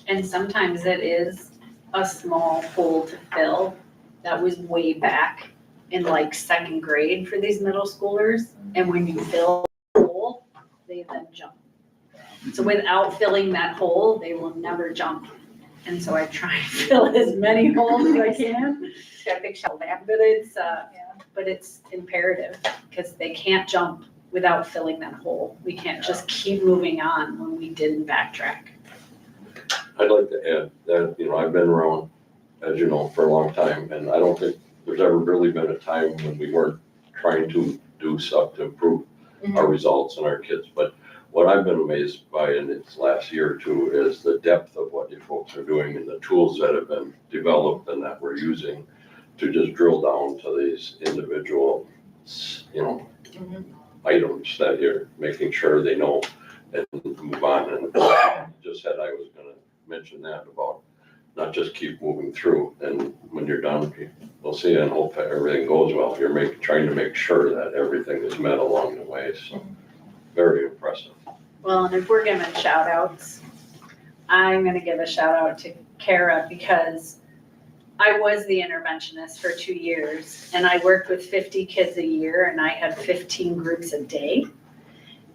And sometimes it is a small hole to fill that was way back in like second grade for these middle schoolers. And when you fill the hole, they then jump. So without filling that hole, they will never jump. And so I try and fill as many holes as I can. She's got a big shovel there. But it's imperative because they can't jump without filling that hole. We can't just keep moving on when we didn't backtrack. I'd like to add that, you know, I've been around, as you know, for a long time, and I don't think there's ever really been a time when we weren't trying to do stuff to improve our results and our kids. But what I've been amazed by in this last year or two is the depth of what you folks are doing and the tools that have been developed and that we're using to just drill down to these individual, you know, items that you're making sure they know and move on. And just said I was gonna mention that about not just keep moving through, and when you're done, we'll see and hope that everything goes well. You're trying to make sure that everything is met along the way, so very impressive. Well, and if we're giving shout outs, I'm gonna give a shout out to Kara because I was the interventionist for 2 years and I worked with 50 kids a year and I had 15 groups a day.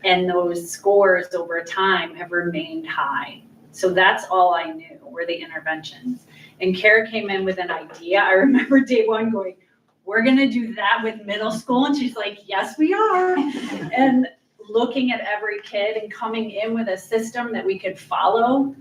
And those scores over time have remained high. So that's all I knew were the interventions. And Kara came in with an idea. I remember day one going, we're gonna do that with middle school. And she's like, yes, we are. And looking at every kid and coming in with a system that we could follow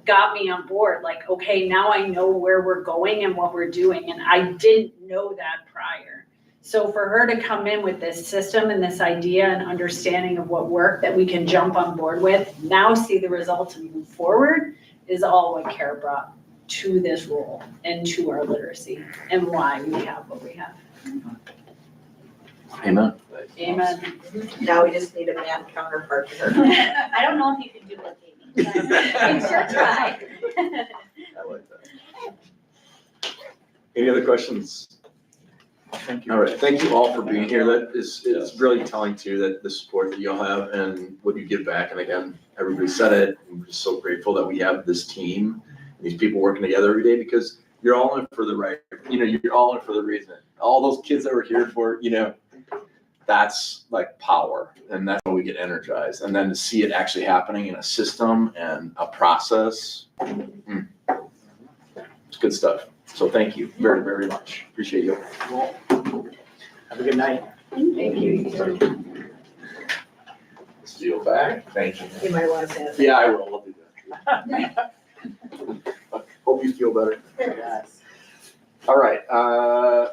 got me on board. Like, okay, now I know where we're going and what we're doing. And I didn't know that prior. So for her to come in with this system and this idea and understanding of what worked that we can jump on board with, now see the results and move forward, is all what Kara brought to this role and to our literacy and why we have what we have. Amen. Amen. Now we just need a math counterpart to her. I don't know if you can duplicate me, but I'm sure try. I like that. Any other questions? Thank you. All right, thank you all for being here. That is, it's really telling too, that the support that you'll have and what you give back. And again, everybody said it. I'm just so grateful that we have this team, these people working together every day, because you're all in for the right, you know, you're all in for the reason. All those kids that were here for, you know, that's like power, and that's when we get energized. And then to see it actually happening in a system and a process, it's good stuff. So thank you very, very much. Appreciate you. Have a good night. Thank you. Steal back. Thank you. You might want to say it. Yeah, I will. I'll do that. Hope you feel better. Yes. All right,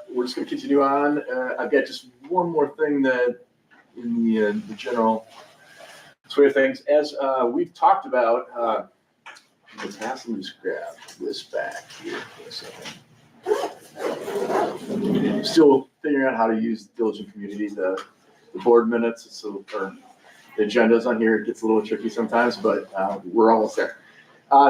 we're just gonna continue on. I've got just one more thing that in the general swing of things, as we've talked about, the task, let me just grab this back here for a second. Still figuring out how to use Diligent Community, the board minutes, so, or the agendas on here, it gets a little tricky sometimes, but we're almost there.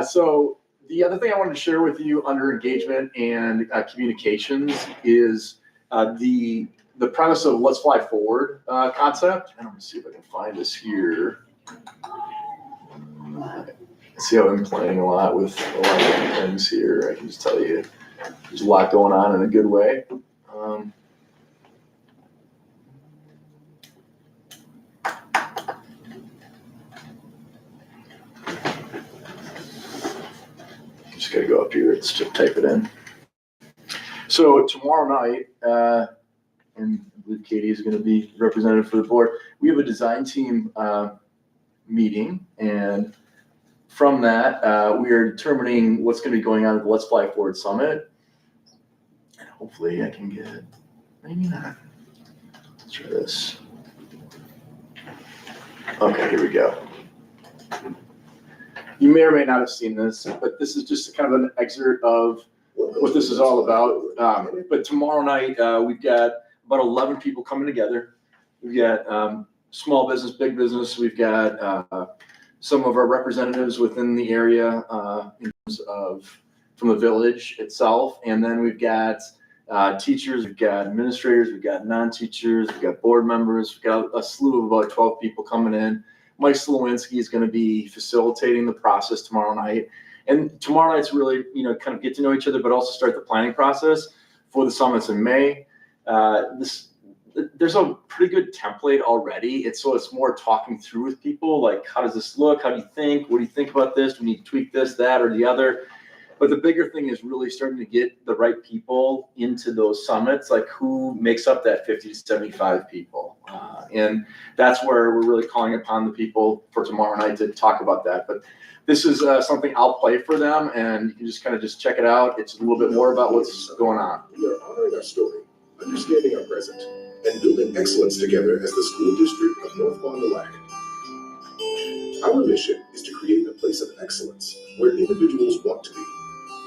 So the other thing I wanted to share with you under engagement and communications is the premise of Let's Fly Forward concept. And I'm gonna see if I can find this here. See how I'm playing a lot with a lot of different things here. I can just tell you there's a lot going on in a good way. Just gotta go up here, let's just type it in. So tomorrow night, and I believe Katie is gonna be represented for the board, we have a design team meeting, and from that, we are determining what's going to be going on at the Let's Fly Forward Summit. And hopefully I can get, maybe not. Let's try this. Okay, here we go. You may or may not have seen this, but this is just kind of an excerpt of what this is all about. But tomorrow night, we've got about 11 people coming together. We've got small business, big business. We've got some of our representatives within the area in terms of from the village itself. And then we've got teachers, we've got administrators, we've got non-teachers, we've got board members, we've got a slew of about 12 people coming in. Mike Slowinski is going to be facilitating the process tomorrow night. And tomorrow night's really, kind of get to know each other, but also start the planning process for the summits in May. There's a pretty good template already. It's more talking through with people, like, how does this look? How do you think? What do you think about this? Do we need to tweak this, that, or the other? But the bigger thing is really starting to get the right people into those summits, like who makes up that 50 to 75 people. And that's where we're really calling upon the people for tomorrow night to talk about that. But this is something I'll play for them, and you can just kind of check it out. It's a little bit more about what's going on. We are honoring our story, understanding our present, and building excellence together as the school district of North Fond du Lac. Our mission is to create a place of excellence where individuals want to be.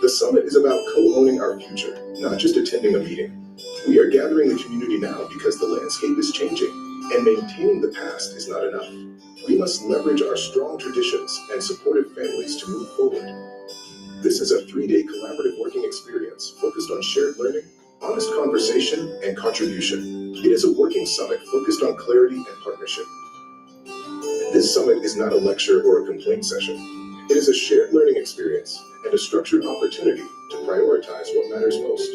The summit is about co-owning our future, not just attending a meeting. We are gathering the community now because the landscape is changing, and maintaining the past is not enough. We must leverage our strong traditions and supportive families to move forward. This is a 3-day collaborative working experience focused on shared learning, honest conversation, and contribution. It is a working summit focused on clarity and partnership. This summit is not a lecture or a complaint session. It is a shared learning experience and a structured opportunity to prioritize what matters most.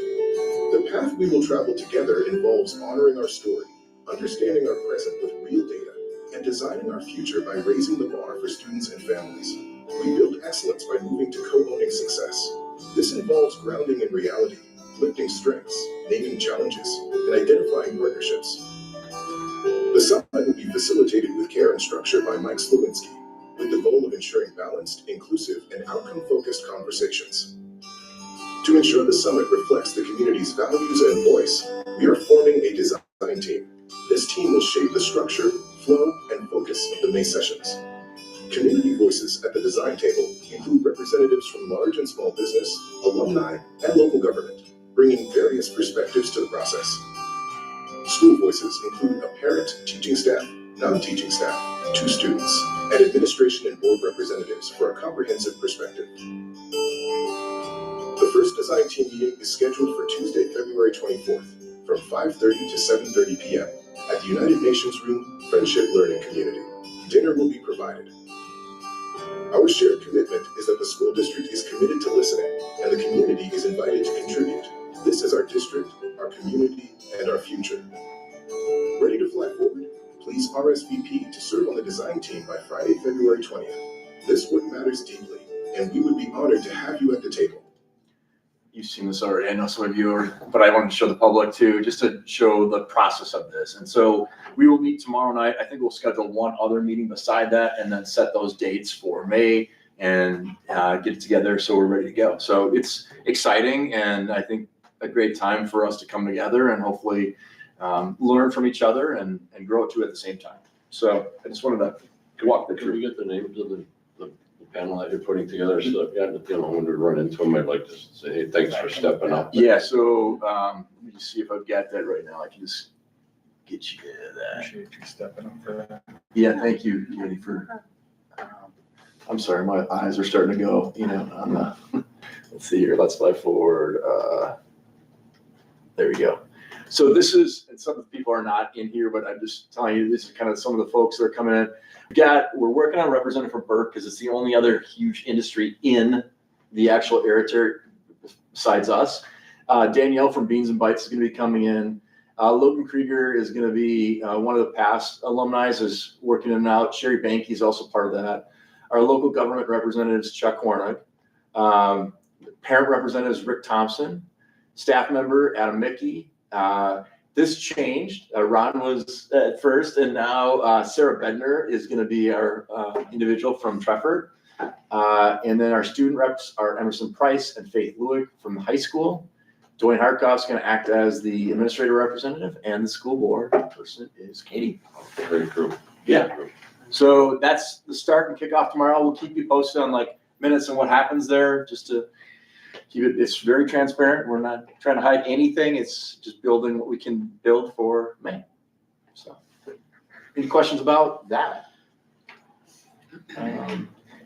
The path we will travel together involves honoring our story, understanding our present with real data, and designing our future by raising the bar for students and families. We build excellence by moving to co-owning success. This involves grounding in reality, lifting strengths, naming challenges, and identifying partnerships. The summit will be facilitated with care and structure by Mike Slowinski, with the goal of ensuring balanced, inclusive, and outcome-focused conversations. To ensure the summit reflects the community's values and voice, we are forming a design team. This team will shape the structure, flow, and focus of the May sessions. Community voices at the design table include representatives from large and small business, alumni, and local government, bringing various perspectives to the process. School voices include a parent, teaching staff, non-teaching staff, 2 students, and administration and board representatives for a comprehensive perspective. The first design team meeting is scheduled for Tuesday, February 24th from 5:30 to 7:30 p.m. at the United Nations Room Friendship Learning Community. Dinner will be provided. Our shared commitment is that the school district is committed to listening, and the community is invited to contribute. This is our district, our community, and our future. Ready to fly forward? Please RSVP to serve on the design team by Friday, February 20th. This work matters deeply, and we would be honored to have you at the table. You've seen this already, I know some of you are, but I wanted to show the public too, just to show the process of this. And so we will meet tomorrow night. I think we'll schedule one other meeting beside that and then set those dates for May and get it together so we're ready to go. So it's exciting, and I think a great time for us to come together and hopefully learn from each other and grow too at the same time. So I just wanted to walk the Can through. we get the names of the panel that you're putting together? So, when we run into them, I'd like to say, hey, thanks for stepping up. Yeah, so let me see if I've got that right now. I can just get you that. Appreciate you stepping up for that. Yeah, thank you, Katie, for, I'm sorry, my eyes are starting to go, on the, let's see here, let's fly forward. There we go. So this is, and some of the people are not in here, but I'm just telling you, this is kind of some of the folks that are coming in. We're working on a representative from Burke because it's the only other huge industry in the actual area besides us. Danielle from Beans and Bites is going to be coming in. Logan Krieger is going to be one of the past alumni, is working in and out. Sherry Banky is also part of that. Our local government representatives, Chuck Hornick. Parent representatives, Rick Thompson. Staff member, Adam Mickey. This changed. Ron was at first, and now Sarah Bedner is going to be our individual from Trefford. And then our student reps are Emerson Price and Faith Lewick from the high school. Dwayne Harkoff's going to act as the administrator representative, and the school board person is Katie. Great group. Yeah. So that's the start and kickoff tomorrow. We'll keep you posted on like minutes and what happens there, just to keep it. It's very transparent. We're not trying to hide anything. It's just building what we can build for May. So, any questions about that?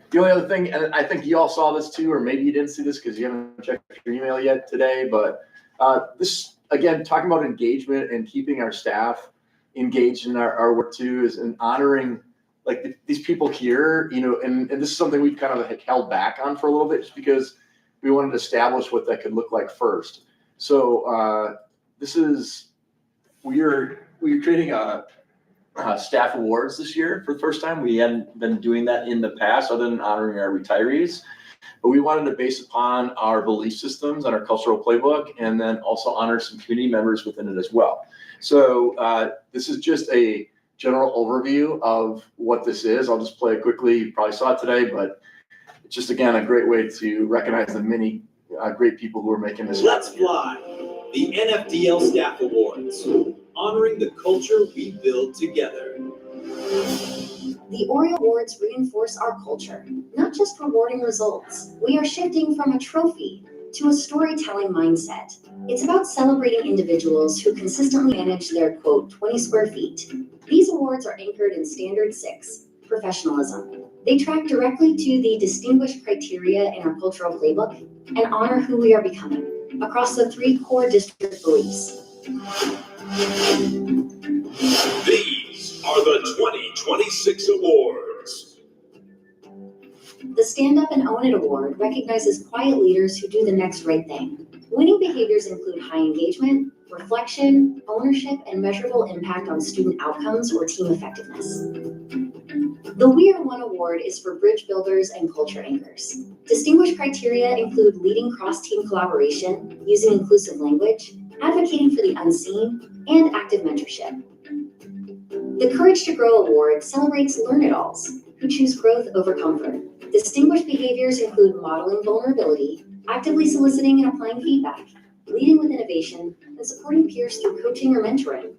The only other thing, and I think you all saw this too, or maybe you didn't see this because you haven't checked your email yet today, but this, again, talking about engagement and keeping our staff engaged in our work too, is in honoring like these people here, you know, and this is something we've kind of held back on for a little bit just because we wanted to establish what that could look like first. So we're creating a staff awards this year for the first time. We hadn't been doing that in the past other than honoring our retirees, but we wanted to base upon our belief systems and our cultural playbook, and then also honor some community members within it as well. So this is just a general overview of what this is. I'll just play it quickly. You probably saw it today, but it's just, again, a great way to recognize the many great people who are making this. Let's Fly, the NFDL Staff Awards, honoring the culture we build together. The Oriole Awards reinforce our culture, not just rewarding results. We are shifting from a trophy to a storytelling mindset. It's about celebrating individuals who consistently manage their, quote, 20 square feet. These awards are anchored in Standard 6, professionalism. They track directly to the distinguished criteria in our cultural playbook and honor who we are becoming across the 3 core district beliefs. These are the 2026 awards. The Stand Up and Own It Award recognizes quiet leaders who do the next right thing. Winning behaviors include high engagement, reflection, ownership, and measurable impact on student outcomes or team effectiveness. The We Are One Award is for bridge builders and culture anchors. Distinguished criteria include leading cross-team collaboration, using inclusive language, advocating for the unseen, and active mentorship. The Courage to Grow Award celebrates learn-it-alls who choose growth over comfort. Distinguished behaviors include modeling vulnerability, actively soliciting and applying feedback, leading with innovation, and supporting peers through coaching or mentoring.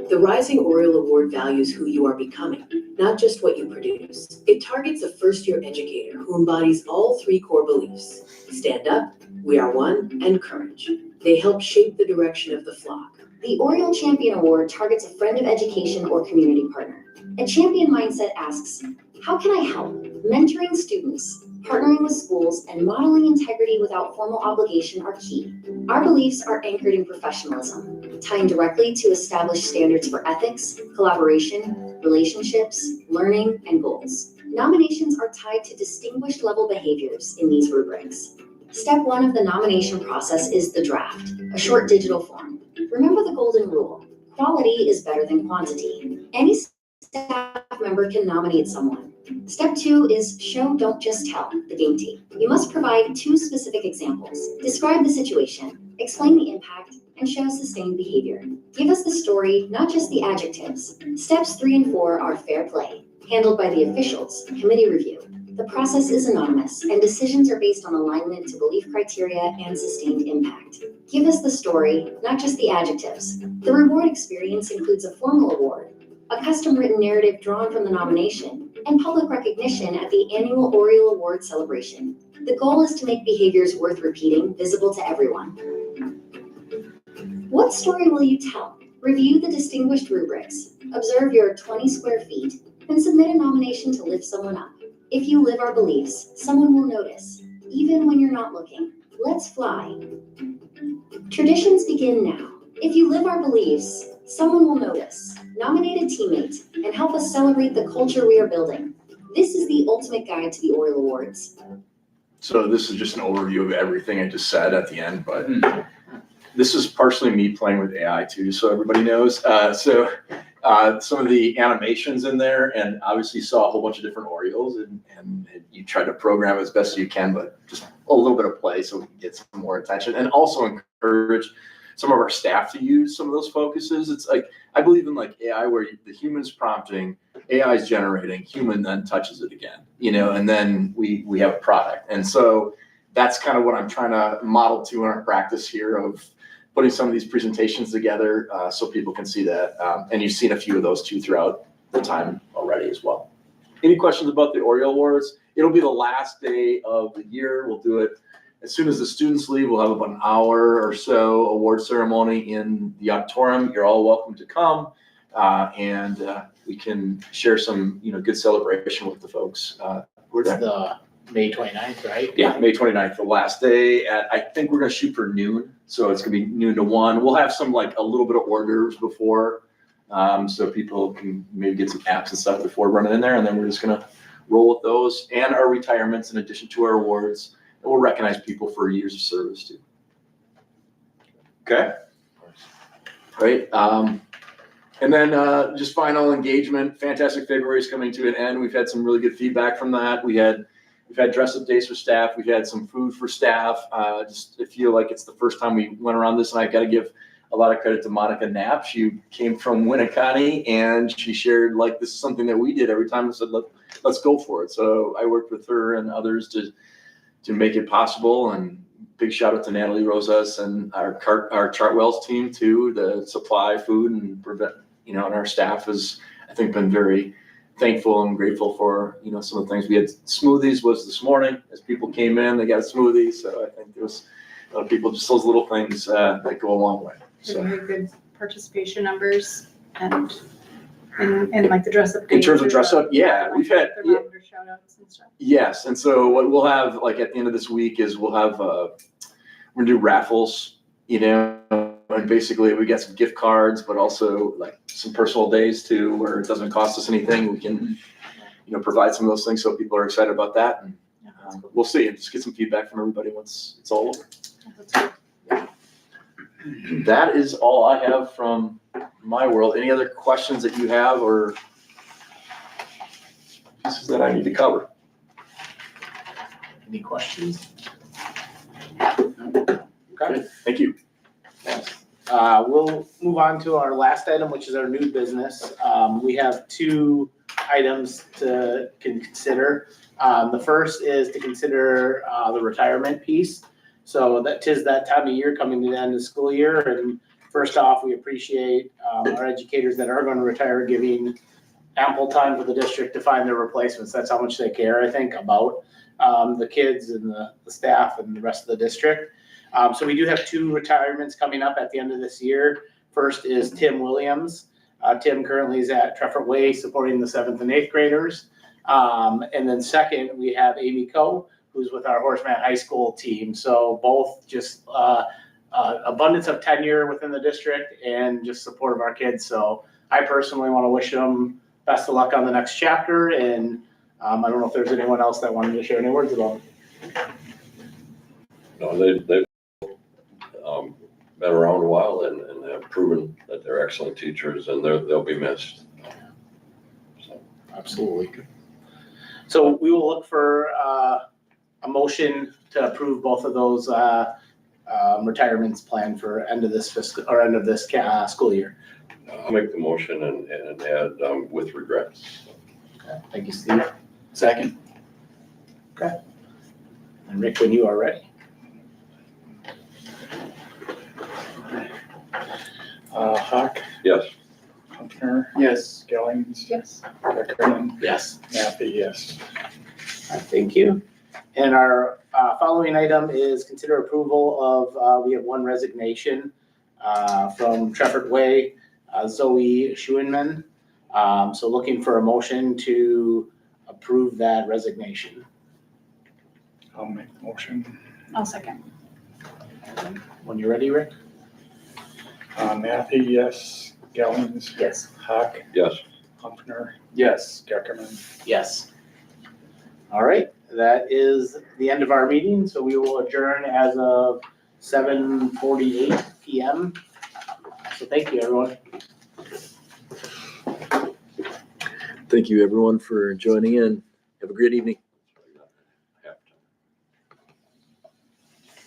The Rising Oriole Award values who you are becoming, not just what you produce. It targets a first-year educator who embodies all 3 core beliefs: stand up, we are one, and courage. They help shape the direction of the flock. The Oriole Champion Award targets a friend of education or community partner. A champion mindset asks, how can I help? Mentoring students, partnering with schools, and modeling integrity without formal obligation are key. Our beliefs are anchored in professionalism, tying directly to established standards for ethics, collaboration, relationships, learning, and goals. Nominations are tied to distinguished level behaviors in these rubrics. Step 1 of the nomination process is the draft, a short digital form. Remember the golden rule: quality is better than quantity. Any staff member can nominate someone. Step 2 is show, don't just tell, the game tape. You must provide 2 specific examples. Describe the situation, explain the impact, and show sustained behavior. Give us the story, not just the adjectives. Steps 3 and 4 are fair play, handled by the officials, committee review. The process is anonymous, and decisions are based on alignment to belief criteria and sustained impact. Give us the story, not just the adjectives. The reward experience includes a formal award, a custom-written narrative drawn from the nomination, and public recognition at the annual Oriole Award celebration. The goal is to make behaviors worth repeating visible to everyone. What story will you tell? Review the distinguished rubrics, observe your 20 square feet, and submit a nomination to lift someone up. If you live our beliefs, someone will notice, even when you're not looking. Let's fly. Traditions begin now. If you live our beliefs, someone will notice. Nominate a teammate and help us celebrate the culture we are building. This is the ultimate guide to the Oriole Awards. So this is just an overview of everything I just said at the end, but this is partially me playing with AI too, so everybody knows. Some of the animations in there, and obviously saw a whole bunch of different Orioles, and you try to program as best as you can, but just a little bit of play so we can get some more attention, and also encourage some of our staff to use some of those focuses. It's like, I believe in like AI where the human's prompting, AI is generating, human then touches it again, and then we have a product. And so that's kind of what I'm trying to model to in our practice here of putting some of these presentations together so people can see that. And you've seen a few of those too throughout the time already as well. Any questions about the Oriole Awards? It'll be the last day of the year. We'll do it as soon as the students leave. We'll have about an hour or so award ceremony in the auditorium. You're all welcome to come, and we can share some, good celebration with the folks. We're It's the May 29th, right? Yeah, May 29th, the last day. I think we're gonna shoot for noon, so it's gonna be noon to 1. We'll have some a little bit of hors d'oeuvres before, so people can maybe get some apps and stuff before running in there, and then we're just gonna roll with those and our retirements in addition to our awards. And we'll recognize people for years of service too. Okay. Great. And then just final engagement. Fantastic February is coming to an end. We've had some really good feedback from that. We've had dress-up days for staff. We've had some food for staff. Just I feel like it's the first time we went around this, and I got to give a lot of credit to Monica Knapp. She came from Winneconne, and she shared this is something that we did every time. I said, let's go for it. So I worked with her and others to make it possible. And big shout out to Natalie Rosas and our Chartwell's team too, to supply food and prevent, and our staff has, I think, been very thankful and grateful for, some of the things. We had smoothies was this morning as people came in, they got a smoothie. So I think there was a lot of people, just those little things that go a long way. So Very good participation numbers and the dress up. in terms of dress up, yeah, we've had, shout outs and stuff. yes. And so what we'll have at the end of this week is we'll have, we're gonna do raffles, and basically we get some gift cards, but also some personal days too, where it doesn't cost us anything. We can, provide some of those things. So people are excited about that, and we'll see and just get some feedback from everybody once it's all over. That is all I have from my world. Any other questions that you have or pieces that I need to cover? Any questions? Okay, thank you. We'll move on to our last item, which is our new business. We have 2 items to consider. The first is to consider the retirement piece. So that 'tis that time of year coming to the end of the school year. And first off, we appreciate our educators that are going to retire, giving ample time for the district to find their replacements. That's how much they care, I think, about the kids and the staff and the rest of the district. So we do have 2 retirements coming up at the end of this year. First is Tim Williams. Tim currently is at Treffert Way supporting the 7th and 8th graders. And then second, we have Amy Coe, who's with our Horseman High School team. So both just abundance of tenure within the district and just support of our kids. So I personally want to wish them best of luck on the next chapter. And I don't know if there's anyone else that wanted to share any words about it. No, they've been around a while and have proven that they're excellent teachers, and they'll be missed. So. Absolutely. So we will look for a motion to approve both of those retirements planned for end of this fiscal or end of this school year. I'll make the motion and add with regrets. Okay, thank you, Steve. Second. Okay. And Rick, when you are ready. Hawk, Yes. Humpner, Yes. Skellings, Yes. Beckerman, Yes. Mappy, yes. Thank you. And our following item is consider approval of, we have 1 resignation from Treffert Way, Zoe Schuenman. So looking for a motion to approve that resignation. I'll make the motion. I'll second. When you're ready, Rick? Mappy, yes. Skellings, Yes. Hawk, Yes. Humpner, Yes. Beckerman. Yes. All right, that is the end of our meeting. So we will adjourn as of 7:48 PM. So thank you, everyone. Thank you, everyone, for joining in. Have a great evening.